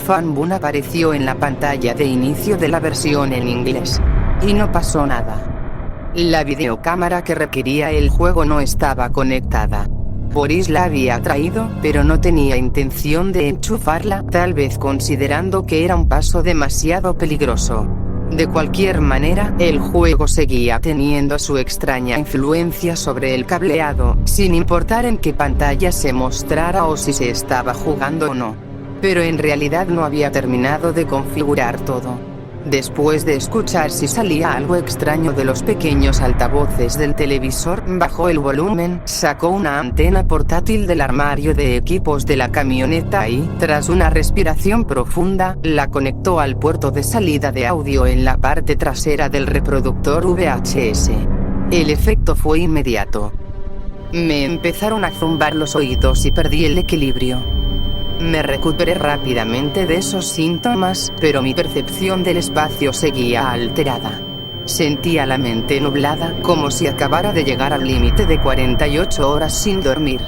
Fanboom apareció en la pantalla de inicio de la versión en inglés. Y no pasó nada. La videocámara que requería el juego no estaba conectada. Boris la había traído, pero no tenía intención de enchufarla, tal vez considerando que era un paso demasiado peligroso. De cualquier manera, el juego seguía teniendo su extraña influencia sobre el cableado, sin importar en qué pantalla se mostrara o si se estaba jugando o no. Pero en realidad no había terminado de configurar todo. Después de escuchar si salía algo extraño de los pequeños altavoces del televisor, bajó el volumen, sacó una antena portátil del armario de equipos de la camioneta y, tras una respiración profunda, la conectó al puerto de salida de audio en la parte trasera del reproductor VHS. El efecto fue inmediato. Me empezaron a zumbar los oídos y perdí el equilibrio. Me recuperé rápidamente de esos síntomas, pero mi percepción del espacio seguía alterada. Sentía la mente nublada, como si acabara de llegar al límite de 48 horas sin dormir.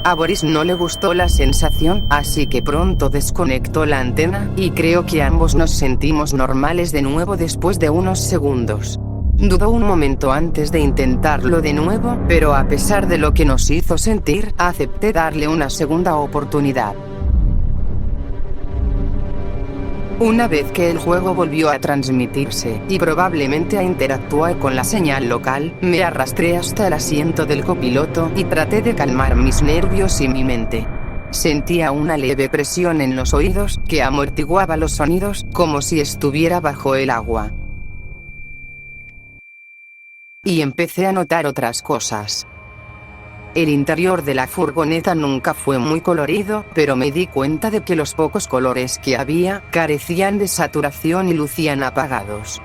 A Boris no le gustó la sensación, así que pronto desconectó la antena, y creo que ambos nos sentimos normales de nuevo después de unos segundos. Dudó un momento antes de intentarlo de nuevo, pero a pesar de lo que nos hizo sentir, acepté darle una segunda oportunidad. Una vez que el juego volvió a transmitirse, y probablemente a interactuar con la señal local, me arrastré hasta el asiento del copiloto y traté de calmar mis nervios y mi mente. Sentía una leve presión en los oídos, que amortiguaba los sonidos, como si estuviera bajo el agua. Y empecé a notar otras cosas. El interior de la furgoneta nunca fue muy colorido, pero me di cuenta de que los pocos colores que había carecían de saturación y lucían apagados.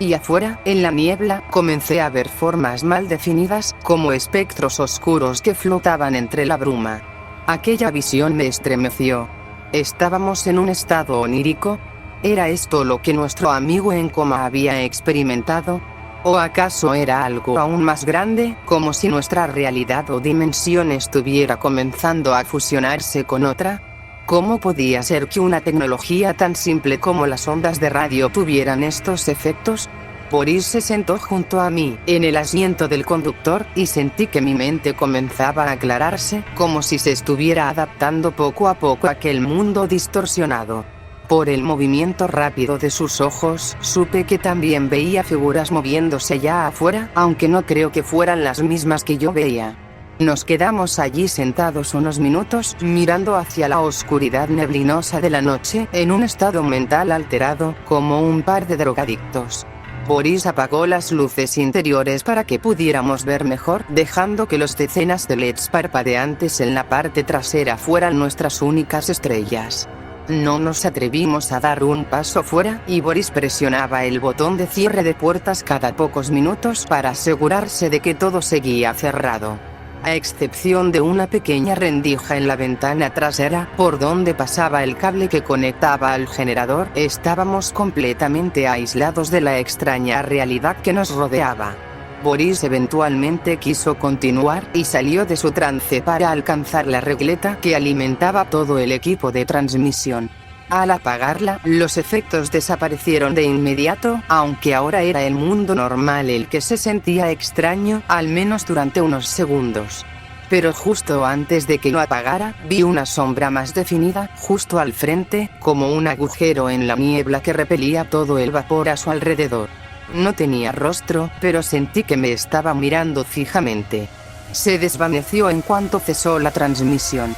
Y afuera, en la niebla, comencé a ver formas mal definidas, como espectros oscuros que flotaban entre la bruma. Aquella visión me estremeció. ¿Estábamos en un estado onírico? ¿Era esto lo que nuestro amigo en coma había experimentado? ¿O acaso era algo aún más grande, como si nuestra realidad o dimensión estuviera comenzando a fusionarse con otra? ¿Cómo podía ser que una tecnología tan simple como las ondas de radio tuvieran estos efectos? Boris se sentó junto a mí, en el asiento del conductor, y sentí que mi mente comenzaba a aclararse, como si se estuviera adaptando poco a poco a aquel mundo distorsionado. Por el movimiento rápido de sus ojos, supe que también veía figuras moviéndose allá afuera, aunque no creo que fueran las mismas que yo veía. Nos quedamos allí sentados unos minutos, mirando hacia la oscuridad neblinosa de la noche, en un estado mental alterado, como un par de drogadictos. Boris apagó las luces interiores para que pudiéramos ver mejor, dejando que los decenas de LEDs parpadeantes en la parte trasera fueran nuestras únicas estrellas. No nos atrevimos a dar un paso fuera, y Boris presionaba el botón de cierre de puertas cada pocos minutos para asegurarse de que todo seguía cerrado. A excepción de una pequeña rendija en la ventana trasera, por donde pasaba el cable que conectaba al generador, estábamos completamente aislados de la extraña realidad que nos rodeaba. Boris eventualmente quiso continuar, y salió de su trance para alcanzar la regleta que alimentaba todo el equipo de transmisión. Al apagarla, los efectos desaparecieron de inmediato, aunque ahora era el mundo normal el que se sentía extraño, al menos durante unos segundos. Pero justo antes de que lo apagara, vi una sombra más definida, justo al frente, como un agujero en la niebla que repelía todo el vapor a su alrededor. No tenía rostro, pero sentí que me estaba mirando fijamente. Se desvaneció en cuanto cesó la transmisión.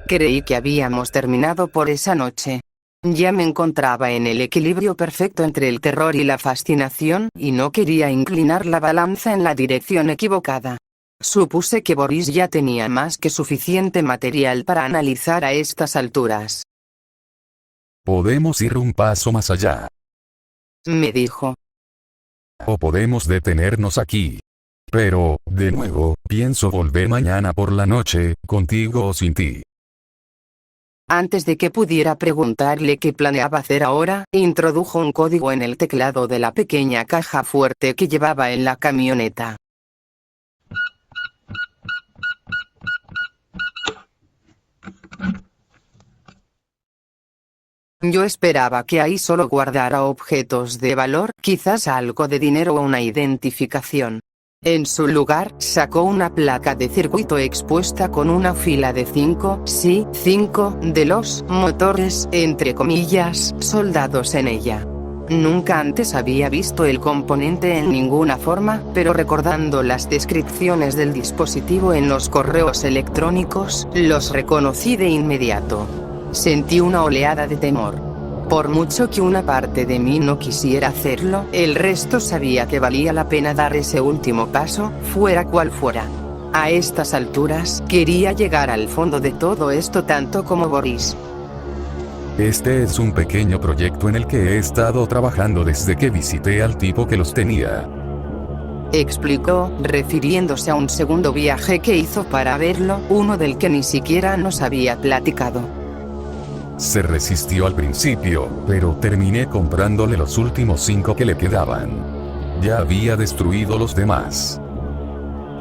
Creí que habíamos terminado por esa noche. Ya me encontraba en el equilibrio perfecto entre el terror y la fascinación, y no quería inclinar la balanza en la dirección equivocada. Supuse que Boris ya tenía más que suficiente material para analizar a estas alturas. Podemos ir un paso más allá. Me dijo. O podemos detenernos aquí. Pero, de nuevo, pienso volver mañana por la noche, contigo o sin ti. Antes de que pudiera preguntarle qué planeaba hacer ahora, introdujo un código en el teclado de la pequeña caja fuerte que llevaba en la camioneta. Yo esperaba que ahí solo guardara objetos de valor, quizás algo de dinero o una identificación. En su lugar, sacó una placa de circuito expuesta con una fila de 5 de los motores, entre comillas, soldados en ella. Nunca antes había visto el componente en ninguna forma, pero recordando las descripciones del dispositivo en los correos electrónicos, los reconocí de inmediato. Sentí una oleada de temor. Por mucho que una parte de mí no quisiera hacerlo, el resto sabía que valía la pena dar ese último paso, fuera cual fuera. A estas alturas, quería llegar al fondo de todo esto tanto como Boris. Este es un pequeño proyecto en el que he estado trabajando desde que visité al tipo que los tenía. Explicó, refiriéndose a un segundo viaje que hizo para verlo, uno del que ni siquiera nos había platicado. Se resistió al principio, pero terminé comprándole los últimos 5 que le quedaban. Ya había destruido los demás.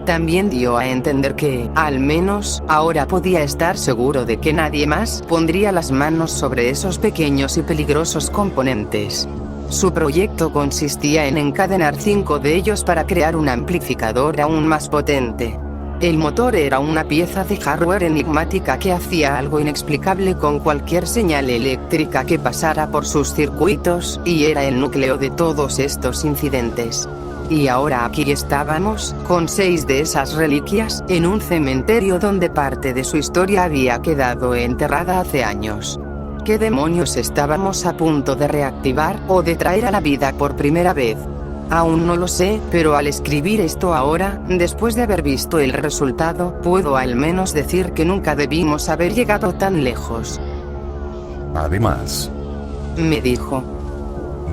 También dio a entender que, al menos, ahora podía estar seguro de que nadie más pondría las manos sobre esos pequeños y peligrosos componentes. Su proyecto consistía en encadenar 5 de ellos para crear un amplificador aún más potente. El motor era una pieza de hardware enigmática que hacía algo inexplicable con cualquier señal eléctrica que pasara por sus circuitos, y era el núcleo de todos estos incidentes. Y ahora aquí estábamos, con 6 de esas reliquias, en un cementerio donde parte de su historia había quedado enterrada hace años. ¿Qué demonios estábamos a punto de reactivar, o de traer a la vida por primera vez? Aún no lo sé, pero al escribir esto ahora, después de haber visto el resultado, puedo al menos decir que nunca debimos haber llegado tan lejos. Además, Me dijo.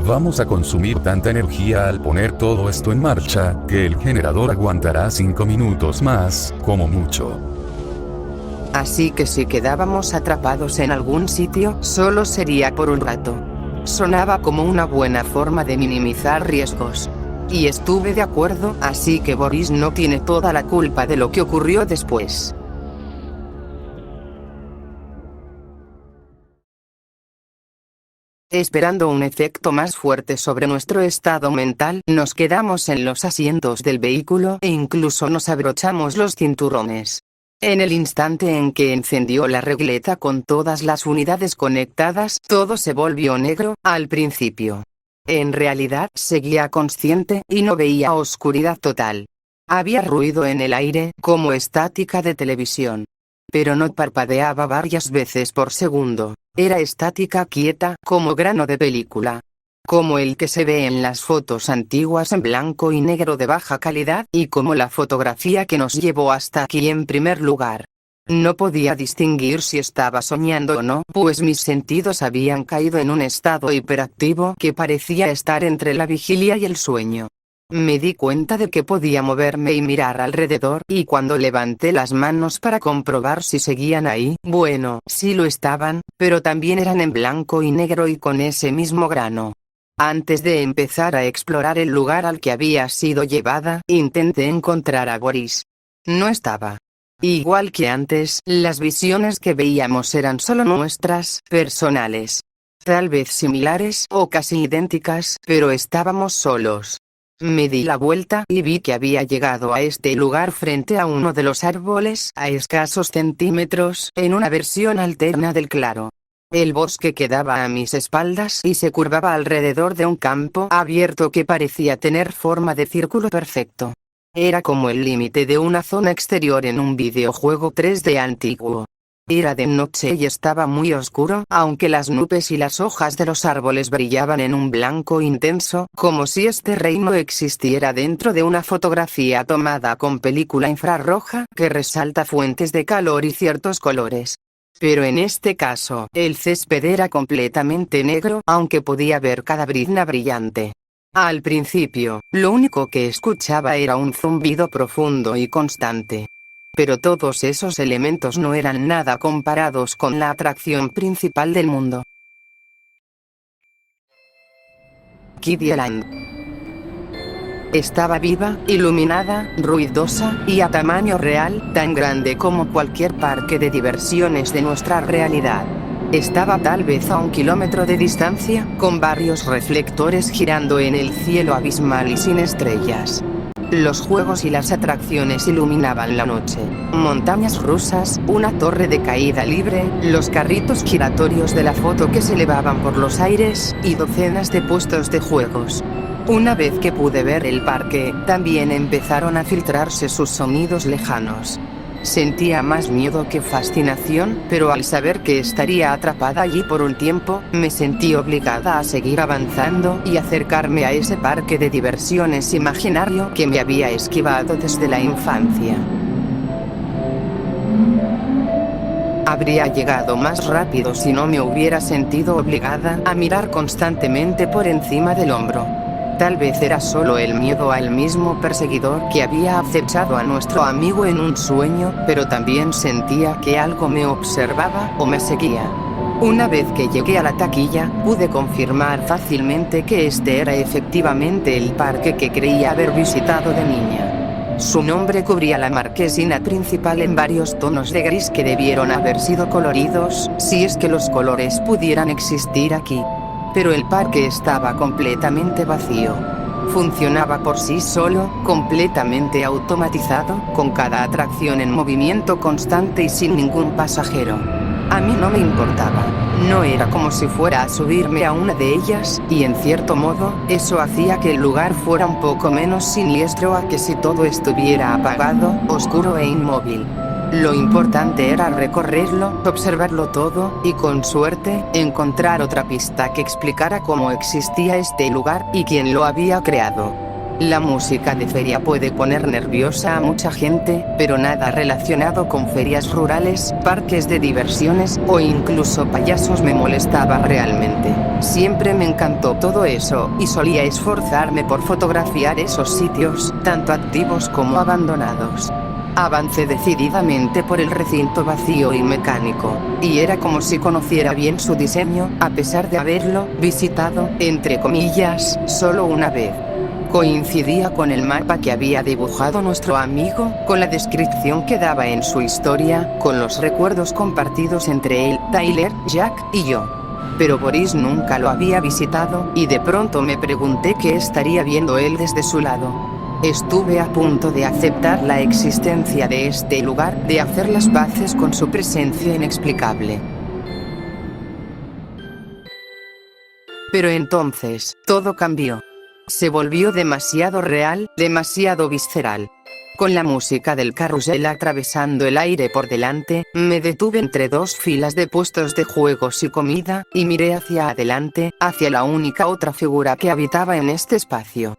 vamos a consumir tanta energía al poner todo esto en marcha, que el generador aguantará 5 minutos más, como mucho. Así que si quedábamos atrapados en algún sitio, solo sería por un rato. Sonaba como una buena forma de minimizar riesgos. Y estuve de acuerdo, así que Boris no tiene toda la culpa de lo que ocurrió después. Esperando un efecto más fuerte sobre nuestro estado mental, nos quedamos en los asientos del vehículo e incluso nos abrochamos los cinturones. En el instante en que encendió la regleta con todas las unidades conectadas, todo se volvió negro, al principio. En realidad, seguía consciente, y no veía oscuridad total. Había ruido en el aire, como estática de televisión. Pero no parpadeaba varias veces por segundo. Era estática quieta, como grano de película. Como el que se ve en las fotos antiguas en blanco y negro de baja calidad, y como la fotografía que nos llevó hasta aquí en primer lugar. No podía distinguir si estaba soñando o no, pues mis sentidos habían caído en un estado hiperactivo que parecía estar entre la vigilia y el sueño. Me di cuenta de que podía moverme y mirar alrededor, y cuando levanté las manos para comprobar si seguían ahí, bueno, sí lo estaban, pero también eran en blanco y negro y con ese mismo grano. Antes de empezar a explorar el lugar al que había sido llevada, intenté encontrar a Boris. No estaba. Igual que antes, las visiones que veíamos eran solo nuestras, personales. Tal vez similares o casi idénticas, pero estábamos solos. Me di la vuelta y vi que había llegado a este lugar frente a uno de los árboles, a escasos centímetros, en una versión alterna del claro. El bosque quedaba a mis espaldas y se curvaba alrededor de un campo abierto que parecía tener forma de círculo perfecto. Era como el límite de una zona exterior en un videojuego 3D antiguo. Era de noche y estaba muy oscuro, aunque las nubes y las hojas de los árboles brillaban en un blanco intenso, como si este reino existiera dentro de una fotografía tomada con película infrarroja que resalta fuentes de calor y ciertos colores. Pero en este caso, el césped era completamente negro, aunque podía ver cada brizna brillante. Al principio, lo único que escuchaba era un zumbido profundo y constante. Pero todos esos elementos no eran nada comparados con la atracción principal del mundo. Kiddyland. Estaba viva, iluminada, ruidosa, y a tamaño real, tan grande como cualquier parque de diversiones de nuestra realidad. Estaba tal vez a 1 kilómetro de distancia, con varios reflectores girando en el cielo abismal y sin estrellas. Los juegos y las atracciones iluminaban la noche. Montañas rusas, una torre de caída libre, los carritos giratorios de la foto que se elevaban por los aires, y docenas de puestos de juegos. Una vez que pude ver el parque, también empezaron a filtrarse sus sonidos lejanos. Sentía más miedo que fascinación, pero al saber que estaría atrapada allí por un tiempo, me sentí obligada a seguir avanzando y acercarme a ese parque de diversiones imaginario que me había esquivado desde la infancia. Habría llegado más rápido si no me hubiera sentido obligada a mirar constantemente por encima del hombro. Tal vez era solo el miedo al mismo perseguidor que había acechado a nuestro amigo en un sueño, pero también sentía que algo me observaba o me seguía. Una vez que llegué a la taquilla, pude confirmar fácilmente que este era efectivamente el parque que creía haber visitado de niña. Su nombre cubría la marquesina principal en varios tonos de gris que debieron haber sido coloridos, si es que los colores pudieran existir aquí. Pero el parque estaba completamente vacío. Funcionaba por sí solo, completamente automatizado, con cada atracción en movimiento constante y sin ningún pasajero. A mí no me importaba. No era como si fuera a subirme a una de ellas, y en cierto modo, eso hacía que el lugar fuera un poco menos siniestro a que si todo estuviera apagado, oscuro e inmóvil. Lo importante era recorrerlo, observarlo todo, y con suerte, encontrar otra pista que explicara cómo existía este lugar, y quién lo había creado. La música de feria puede poner nerviosa a mucha gente, pero nada relacionado con ferias rurales, parques de diversiones, o incluso payasos me molestaba realmente. Siempre me encantó todo eso, y solía esforzarme por fotografiar esos sitios, tanto activos como abandonados. Avancé decididamente por el recinto vacío y mecánico, y era como si conociera bien su diseño, a pesar de haberlo visitado, entre comillas, solo una vez. Coincidía con el mapa que había dibujado nuestro amigo, con la descripción que daba en su historia, con los recuerdos compartidos entre él, Tyler, Jack y yo. Pero Boris nunca lo había visitado, y de pronto me pregunté qué estaría viendo él desde su lado. Estuve a punto de aceptar la existencia de este lugar, de hacer las paces con su presencia inexplicable. Pero entonces, todo cambió. Se volvió demasiado real, demasiado visceral. Con la música del carrusel atravesando el aire por delante, me detuve entre dos filas de puestos de juegos y comida, y miré hacia adelante, hacia la única otra figura que habitaba en este espacio.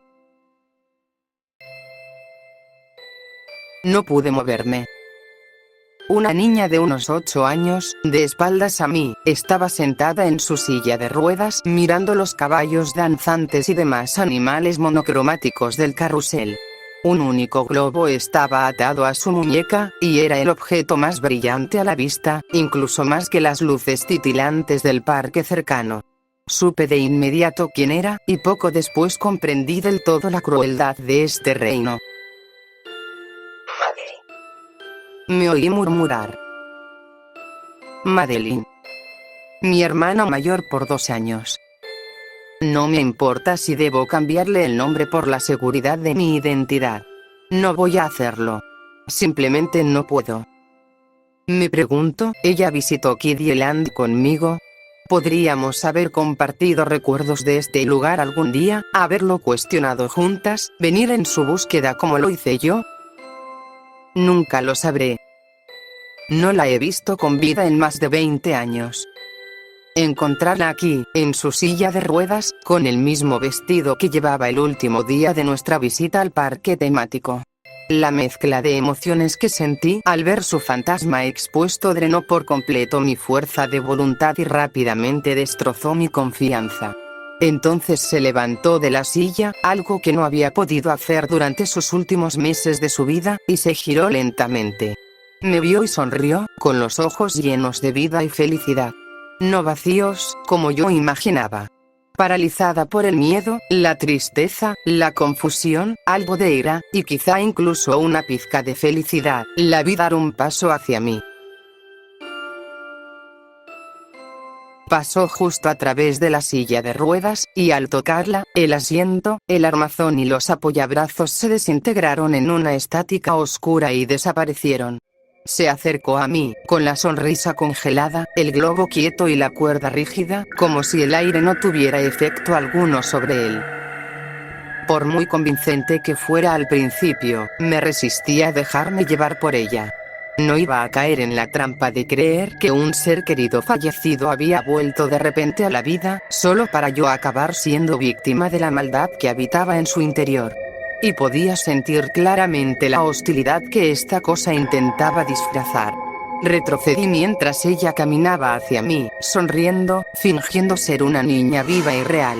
No pude moverme. Una niña de unos 8 años, de espaldas a mí, estaba sentada en su silla de ruedas mirando los caballos danzantes y demás animales monocromáticos del carrusel. Un único globo estaba atado a su muñeca, y era el objeto más brillante a la vista, incluso más que las luces titilantes del parque cercano. Supe de inmediato quién era, y poco después comprendí del todo la crueldad de este reino. Me oí murmurar. Madeline. Mi hermana mayor por 2 años. No me importa si debo cambiarle el nombre por la seguridad de mi identidad. No voy a hacerlo. Simplemente no puedo. Me pregunto, ¿ella visitó Kiddyland conmigo? ¿Podríamos haber compartido recuerdos de este lugar algún día, haberlo cuestionado juntas, venir en su búsqueda como lo hice yo? Nunca lo sabré. No la he visto con vida en más de 20 años. Encontrarla aquí, en su silla de ruedas, con el mismo vestido que llevaba el último día de nuestra visita al parque temático. La mezcla de emociones que sentí al ver su fantasma expuesto drenó por completo mi fuerza de voluntad y rápidamente destrozó mi confianza. Entonces se levantó de la silla, algo que no había podido hacer durante sus últimos meses de su vida, y se giró lentamente. Me vio y sonrió, con los ojos llenos de vida y felicidad. No vacíos, como yo imaginaba. Paralizada por el miedo, la tristeza, la confusión, algo de ira, y quizá incluso una pizca de felicidad, la vi dar un paso hacia mí. Pasó justo a través de la silla de ruedas, y al tocarla, el asiento, el armazón y los apoyabrazos se desintegraron en una estática oscura y desaparecieron. Se acercó a mí, con la sonrisa congelada, el globo quieto y la cuerda rígida, como si el aire no tuviera efecto alguno sobre él. Por muy convincente que fuera al principio, me resistía a dejarme llevar por ella. No iba a caer en la trampa de creer que un ser querido fallecido había vuelto de repente a la vida, solo para yo acabar siendo víctima de la maldad que habitaba en su interior. Y podía sentir claramente la hostilidad que esta cosa intentaba disfrazar. Retrocedí mientras ella caminaba hacia mí, sonriendo, fingiendo ser una niña viva y real.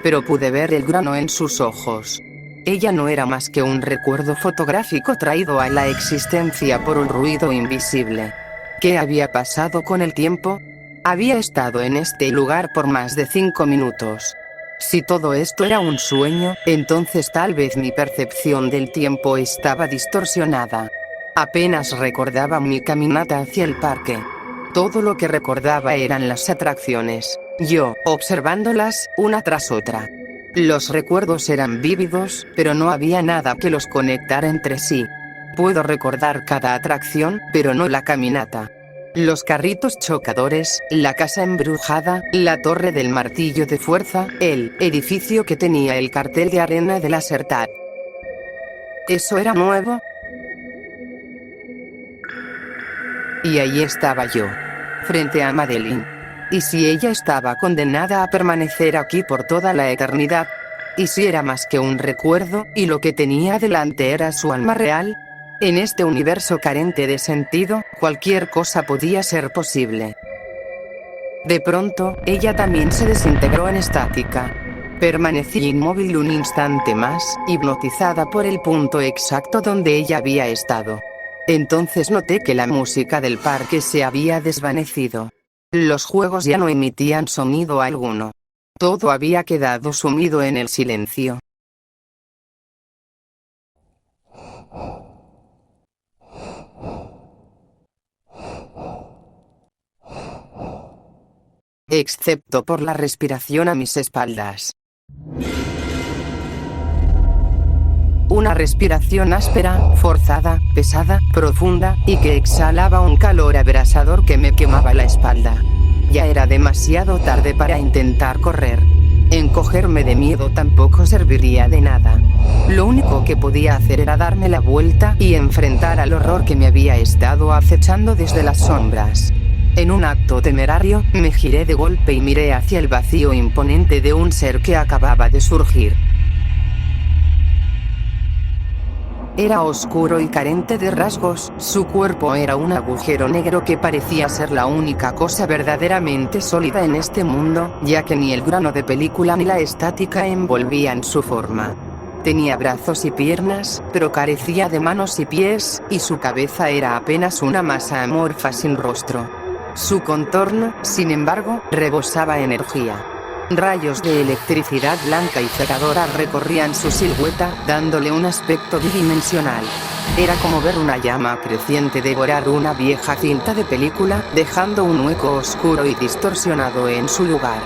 Pero pude ver el grano en sus ojos. Ella no era más que un recuerdo fotográfico traído a la existencia por un ruido invisible. ¿Qué había pasado con el tiempo? Había estado en este lugar por más de 5 minutos. Si todo esto era un sueño, entonces tal vez mi percepción del tiempo estaba distorsionada. Apenas recordaba mi caminata hacia el parque. Todo lo que recordaba eran las atracciones, yo, observándolas, una tras otra. Los recuerdos eran vívidos, pero no había nada que los conectara entre sí. Puedo recordar cada atracción, pero no la caminata. Los carritos chocadores, la casa embrujada, la torre del martillo de fuerza, el edificio que tenía el cartel de arena de la Sertat. ¿Eso era nuevo? Y ahí estaba yo, frente a Madeline. ¿Y si ella estaba condenada a permanecer aquí por toda la eternidad? ¿Y si era más que un recuerdo, y lo que tenía delante era su alma real? En este universo carente de sentido, cualquier cosa podía ser posible. De pronto, ella también se desintegró en estática. Permanecí inmóvil un instante más, hipnotizada por el punto exacto donde ella había estado. Entonces noté que la música del parque se había desvanecido. Los juegos ya no emitían sonido alguno. Todo había quedado sumido en el silencio. Excepto por la respiración a mis espaldas. Una respiración áspera, forzada, pesada, profunda, y que exhalaba un calor abrasador que me quemaba la espalda. Ya era demasiado tarde para intentar correr. Encogerme de miedo tampoco serviría de nada. Lo único que podía hacer era darme la vuelta y enfrentar al horror que me había estado acechando desde las sombras. En un acto temerario, me giré de golpe y miré hacia el vacío imponente de un ser que acababa de surgir. Era oscuro y carente de rasgos, su cuerpo era un agujero negro que parecía ser la única cosa verdaderamente sólida en este mundo, ya que ni el grano de película ni la estática envolvían su forma. Tenía brazos y piernas, pero carecía de manos y pies, y su cabeza era apenas una masa amorfa sin rostro. Su contorno, sin embargo, rebosaba energía. Rayos de electricidad blanca y cegadora recorrían su silueta, dándole un aspecto bidimensional. Era como ver una llama creciente devorar una vieja cinta de película, dejando un hueco oscuro y distorsionado en su lugar.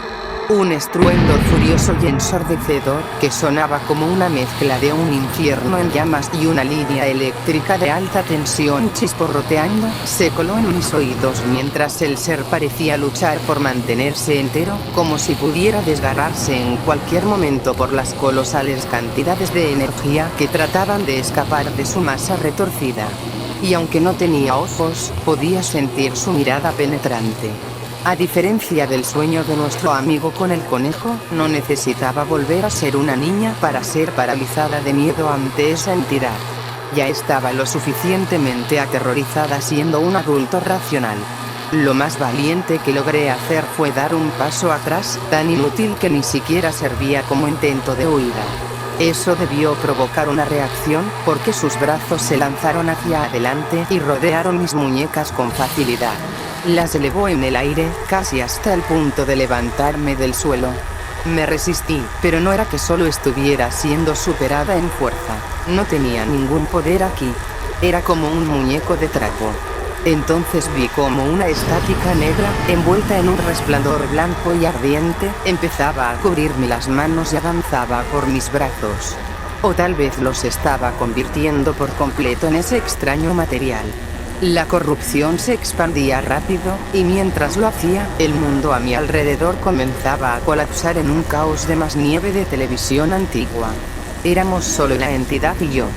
Un estruendo furioso y ensordecedor, que sonaba como una mezcla de un infierno en llamas y una línea eléctrica de alta tensión chisporroteando, se coló en mis oídos mientras el ser parecía luchar por mantenerse entero, como si pudiera desgarrarse en cualquier momento por las colosales cantidades de energía que trataban de escapar de su masa retorcida. Y aunque no tenía ojos, podía sentir su mirada penetrante. A diferencia del sueño de nuestro amigo con el conejo, no necesitaba volver a ser una niña para ser paralizada de miedo ante esa entidad. Ya estaba lo suficientemente aterrorizada siendo un adulto racional. Lo más valiente que logré hacer fue dar un paso atrás, tan inútil que ni siquiera servía como intento de huida. Eso debió provocar una reacción, porque sus brazos se lanzaron hacia adelante y rodearon mis muñecas con facilidad. Las elevó en el aire, casi hasta el punto de levantarme del suelo. Me resistí, pero no era que solo estuviera siendo superada en fuerza. No tenía ningún poder aquí. Era como un muñeco de trapo. Entonces vi como una estática negra, envuelta en un resplandor blanco y ardiente, empezaba a cubrirme las manos y avanzaba por mis brazos. O tal vez los estaba convirtiendo por completo en ese extraño material. La corrupción se expandía rápido, y mientras lo hacía, el mundo a mi alrededor comenzaba a colapsar en un caos de más nieve de televisión antigua. Éramos solo la entidad y yo.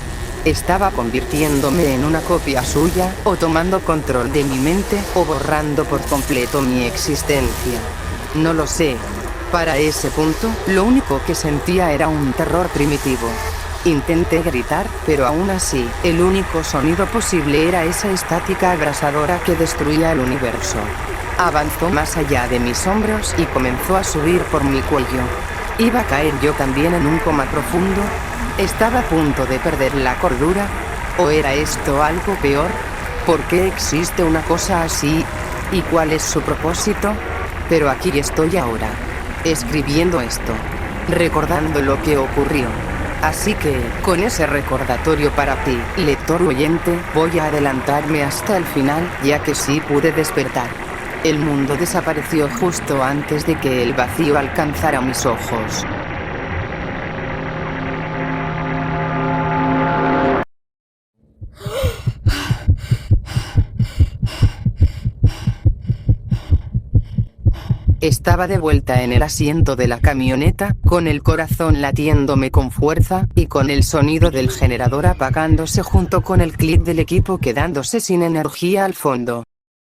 Estaba convirtiéndome en una copia suya, o tomando control de mi mente, o borrando por completo mi existencia. No lo sé. Para ese punto, lo único que sentía era un terror primitivo. Intenté gritar, pero aún así, el único sonido posible era esa estática abrasadora que destruía el universo. Avanzó más allá de mis hombros y comenzó a subir por mi cuello. ¿Iba a caer yo también en un coma profundo? ¿Estaba a punto de perder la cordura? ¿O era esto algo peor? ¿Por qué existe una cosa así? ¿Y cuál es su propósito? Pero aquí estoy ahora, escribiendo esto, recordando lo que ocurrió. Así que, con ese recordatorio para ti, lector oyente, voy a adelantarme hasta el final, ya que sí pude despertar. El mundo desapareció justo antes de que el vacío alcanzara mis ojos. Estaba de vuelta en el asiento de la camioneta, con el corazón latiéndome con fuerza, y con el sonido del generador apagándose junto con el clic del equipo quedándose sin energía al fondo.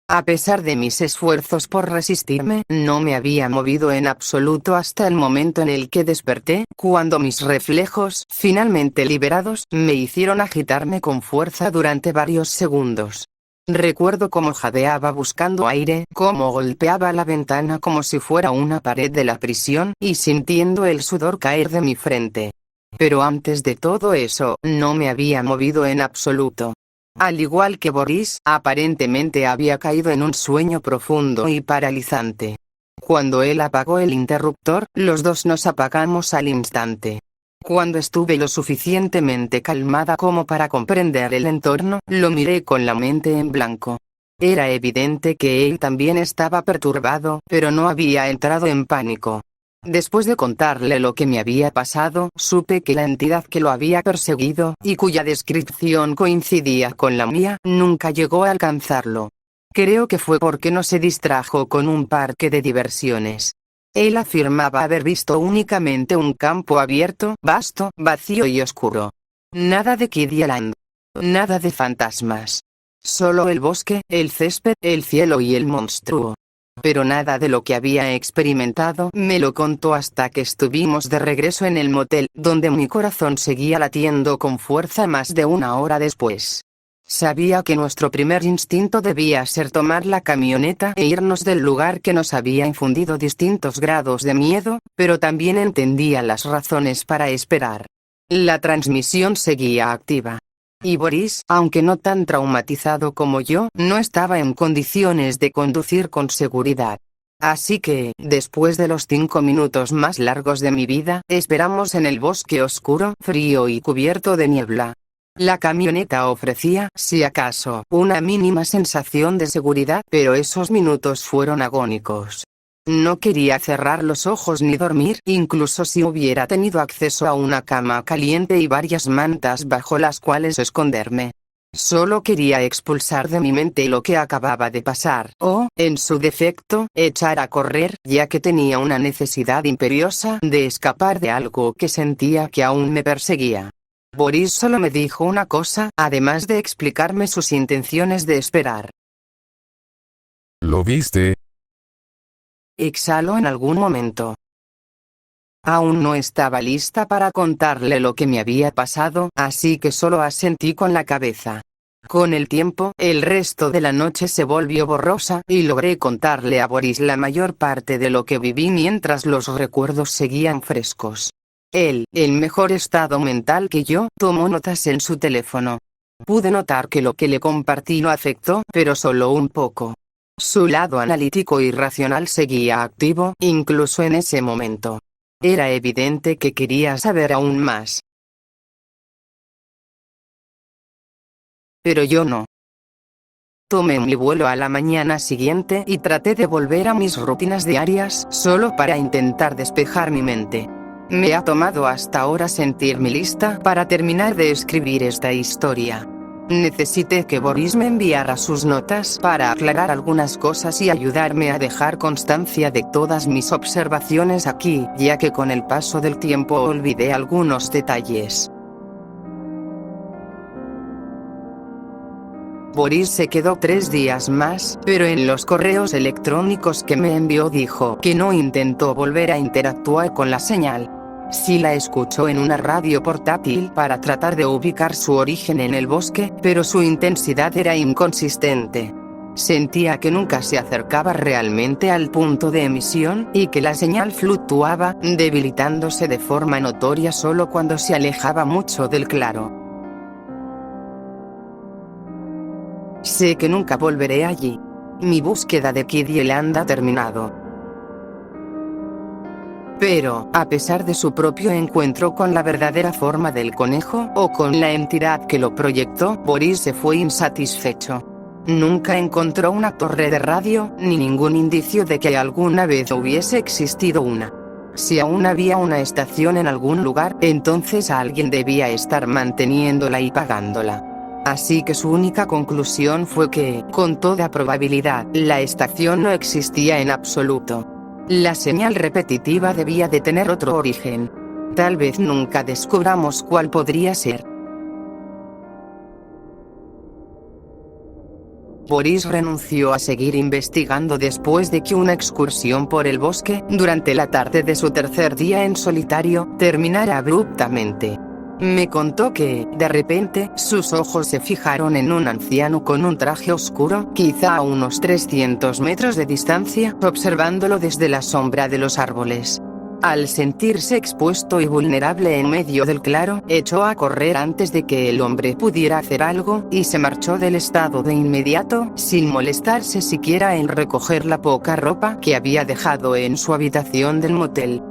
A pesar de mis esfuerzos por resistirme, no me había movido en absoluto hasta el momento en el que desperté, cuando mis reflejos, finalmente liberados, me hicieron agitarme con fuerza durante varios segundos. Recuerdo cómo jadeaba buscando aire, cómo golpeaba la ventana como si fuera una pared de la prisión, y sintiendo el sudor caer de mi frente. Pero antes de todo eso, no me había movido en absoluto. Al igual que Boris, aparentemente había caído en un sueño profundo y paralizante. Cuando él apagó el interruptor, los dos nos apagamos al instante. Cuando estuve lo suficientemente calmada como para comprender el entorno, lo miré con la mente en blanco. Era evidente que él también estaba perturbado, pero no había entrado en pánico. Después de contarle lo que me había pasado, supe que la entidad que lo había perseguido, y cuya descripción coincidía con la mía, nunca llegó a alcanzarlo. Creo que fue porque no se distrajo con un parque de diversiones. Él afirmaba haber visto únicamente un campo abierto, vasto, vacío y oscuro. Nada de Kiddie Land. Nada de fantasmas. Solo el bosque, el césped, el cielo y el monstruo. Pero nada de lo que había experimentado me lo contó hasta que estuvimos de regreso en el motel, donde mi corazón seguía latiendo con fuerza más de una hora después. Sabía que nuestro primer instinto debía ser tomar la camioneta e irnos del lugar que nos había infundido distintos grados de miedo, pero también entendía las razones para esperar. La transmisión seguía activa. Y Boris, aunque no tan traumatizado como yo, no estaba en condiciones de conducir con seguridad. Así que, después de los 5 minutos más largos de mi vida, esperamos en el bosque oscuro, frío y cubierto de niebla. La camioneta ofrecía, si acaso, una mínima sensación de seguridad, pero esos minutos fueron agónicos. No quería cerrar los ojos ni dormir, incluso si hubiera tenido acceso a una cama caliente y varias mantas bajo las cuales esconderme. Solo quería expulsar de mi mente lo que acababa de pasar, o, en su defecto, echar a correr, ya que tenía una necesidad imperiosa de escapar de algo que sentía que aún me perseguía. Boris solo me dijo una cosa, además de explicarme sus intenciones de esperar. ¿Lo viste? Exhaló en algún momento. Aún no estaba lista para contarle lo que me había pasado, así que solo asentí con la cabeza. Con el tiempo, el resto de la noche se volvió borrosa, y logré contarle a Boris la mayor parte de lo que viví mientras los recuerdos seguían frescos. Él, en mejor estado mental que yo, tomó notas en su teléfono. Pude notar que lo que le compartí lo afectó, pero solo un poco. Su lado analítico y racional seguía activo, incluso en ese momento. Era evidente que quería saber aún más. Pero yo no. Tomé mi vuelo a la mañana siguiente y traté de volver a mis rutinas diarias solo para intentar despejar mi mente. Me ha tomado hasta ahora sentirme lista para terminar de escribir esta historia. Necesité que Boris me enviara sus notas para aclarar algunas cosas y ayudarme a dejar constancia de todas mis observaciones aquí, ya que con el paso del tiempo olvidé algunos detalles. Boris se quedó 3 días más, pero en los correos electrónicos que me envió dijo que no intentó volver a interactuar con la señal. Sí la escuchó en una radio portátil para tratar de ubicar su origen en el bosque, pero su intensidad era inconsistente. Sentía que nunca se acercaba realmente al punto de emisión, y que la señal fluctuaba, debilitándose de forma notoria solo cuando se alejaba mucho del claro. Sé que nunca volveré allí. Mi búsqueda de Kidiel ha terminado. Pero, a pesar de su propio encuentro con la verdadera forma del conejo, o con la entidad que lo proyectó, Boris se fue insatisfecho. Nunca encontró una torre de radio, ni ningún indicio de que alguna vez hubiese existido una. Si aún había una estación en algún lugar, entonces alguien debía estar manteniéndola y pagándola. Así que su única conclusión fue que, con toda probabilidad, la estación no existía en absoluto. La señal repetitiva debía de tener otro origen. Tal vez nunca descubramos cuál podría ser. Boris renunció a seguir investigando después de que una excursión por el bosque, durante la tarde de su tercer día en solitario, terminara abruptamente. Me contó que, de repente, sus ojos se fijaron en un anciano con un traje oscuro, quizá a unos 300 metros de distancia, observándolo desde la sombra de los árboles. Al sentirse expuesto y vulnerable en medio del claro, echó a correr antes de que el hombre pudiera hacer algo, y se marchó del estado de inmediato, sin molestarse siquiera en recoger la poca ropa que había dejado en su habitación del motel.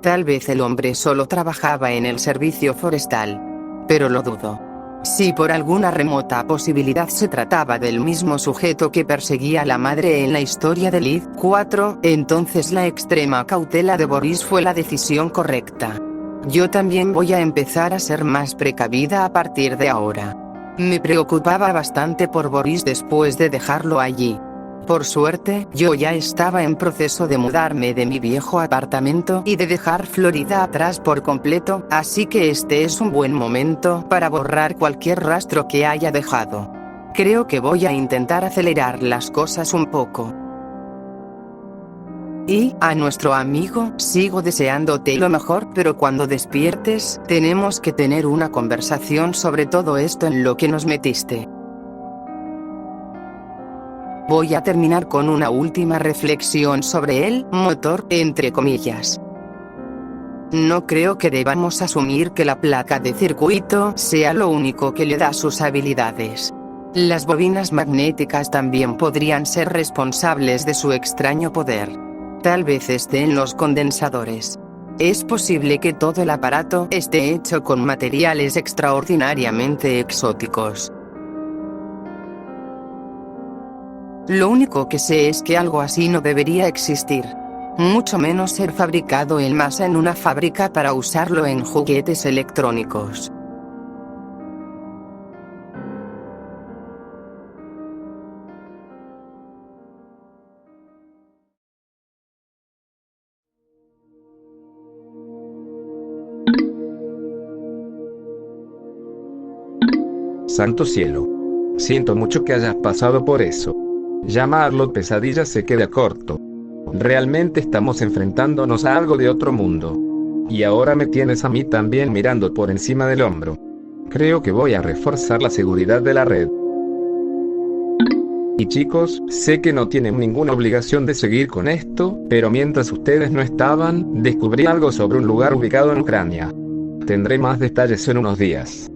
Tal vez el hombre solo trabajaba en el servicio forestal. Pero lo dudo. Si por alguna remota posibilidad se trataba del mismo sujeto que perseguía a la madre en la historia de Lid 4, entonces la extrema cautela de Boris fue la decisión correcta. Yo también voy a empezar a ser más precavida a partir de ahora. Me preocupaba bastante por Boris después de dejarlo allí. Por suerte, yo ya estaba en proceso de mudarme de mi viejo apartamento y de dejar Florida atrás por completo, así que este es un buen momento para borrar cualquier rastro que haya dejado. Creo que voy a intentar acelerar las cosas un poco. Y, a nuestro amigo, sigo deseándote lo mejor, pero cuando despiertes, tenemos que tener una conversación sobre todo esto en lo que nos metiste. Voy a terminar con una última reflexión sobre el motor, entre comillas. No creo que debamos asumir que la placa de circuito sea lo único que le da sus habilidades. Las bobinas magnéticas también podrían ser responsables de su extraño poder. Tal vez esté en los condensadores. Es posible que todo el aparato esté hecho con materiales extraordinariamente exóticos. Lo único que sé es que algo así no debería existir. Mucho menos ser fabricado en masa en una fábrica para usarlo en juguetes electrónicos. Santo cielo. Siento mucho que hayas pasado por eso. Llamarlo pesadilla se queda corto. Realmente estamos enfrentándonos a algo de otro mundo. Y ahora me tienes a mí también mirando por encima del hombro. Creo que voy a reforzar la seguridad de la red. Y chicos, sé que no tienen ninguna obligación de seguir con esto, pero mientras ustedes no estaban, descubrí algo sobre un lugar ubicado en Ucrania. Tendré más detalles en unos días.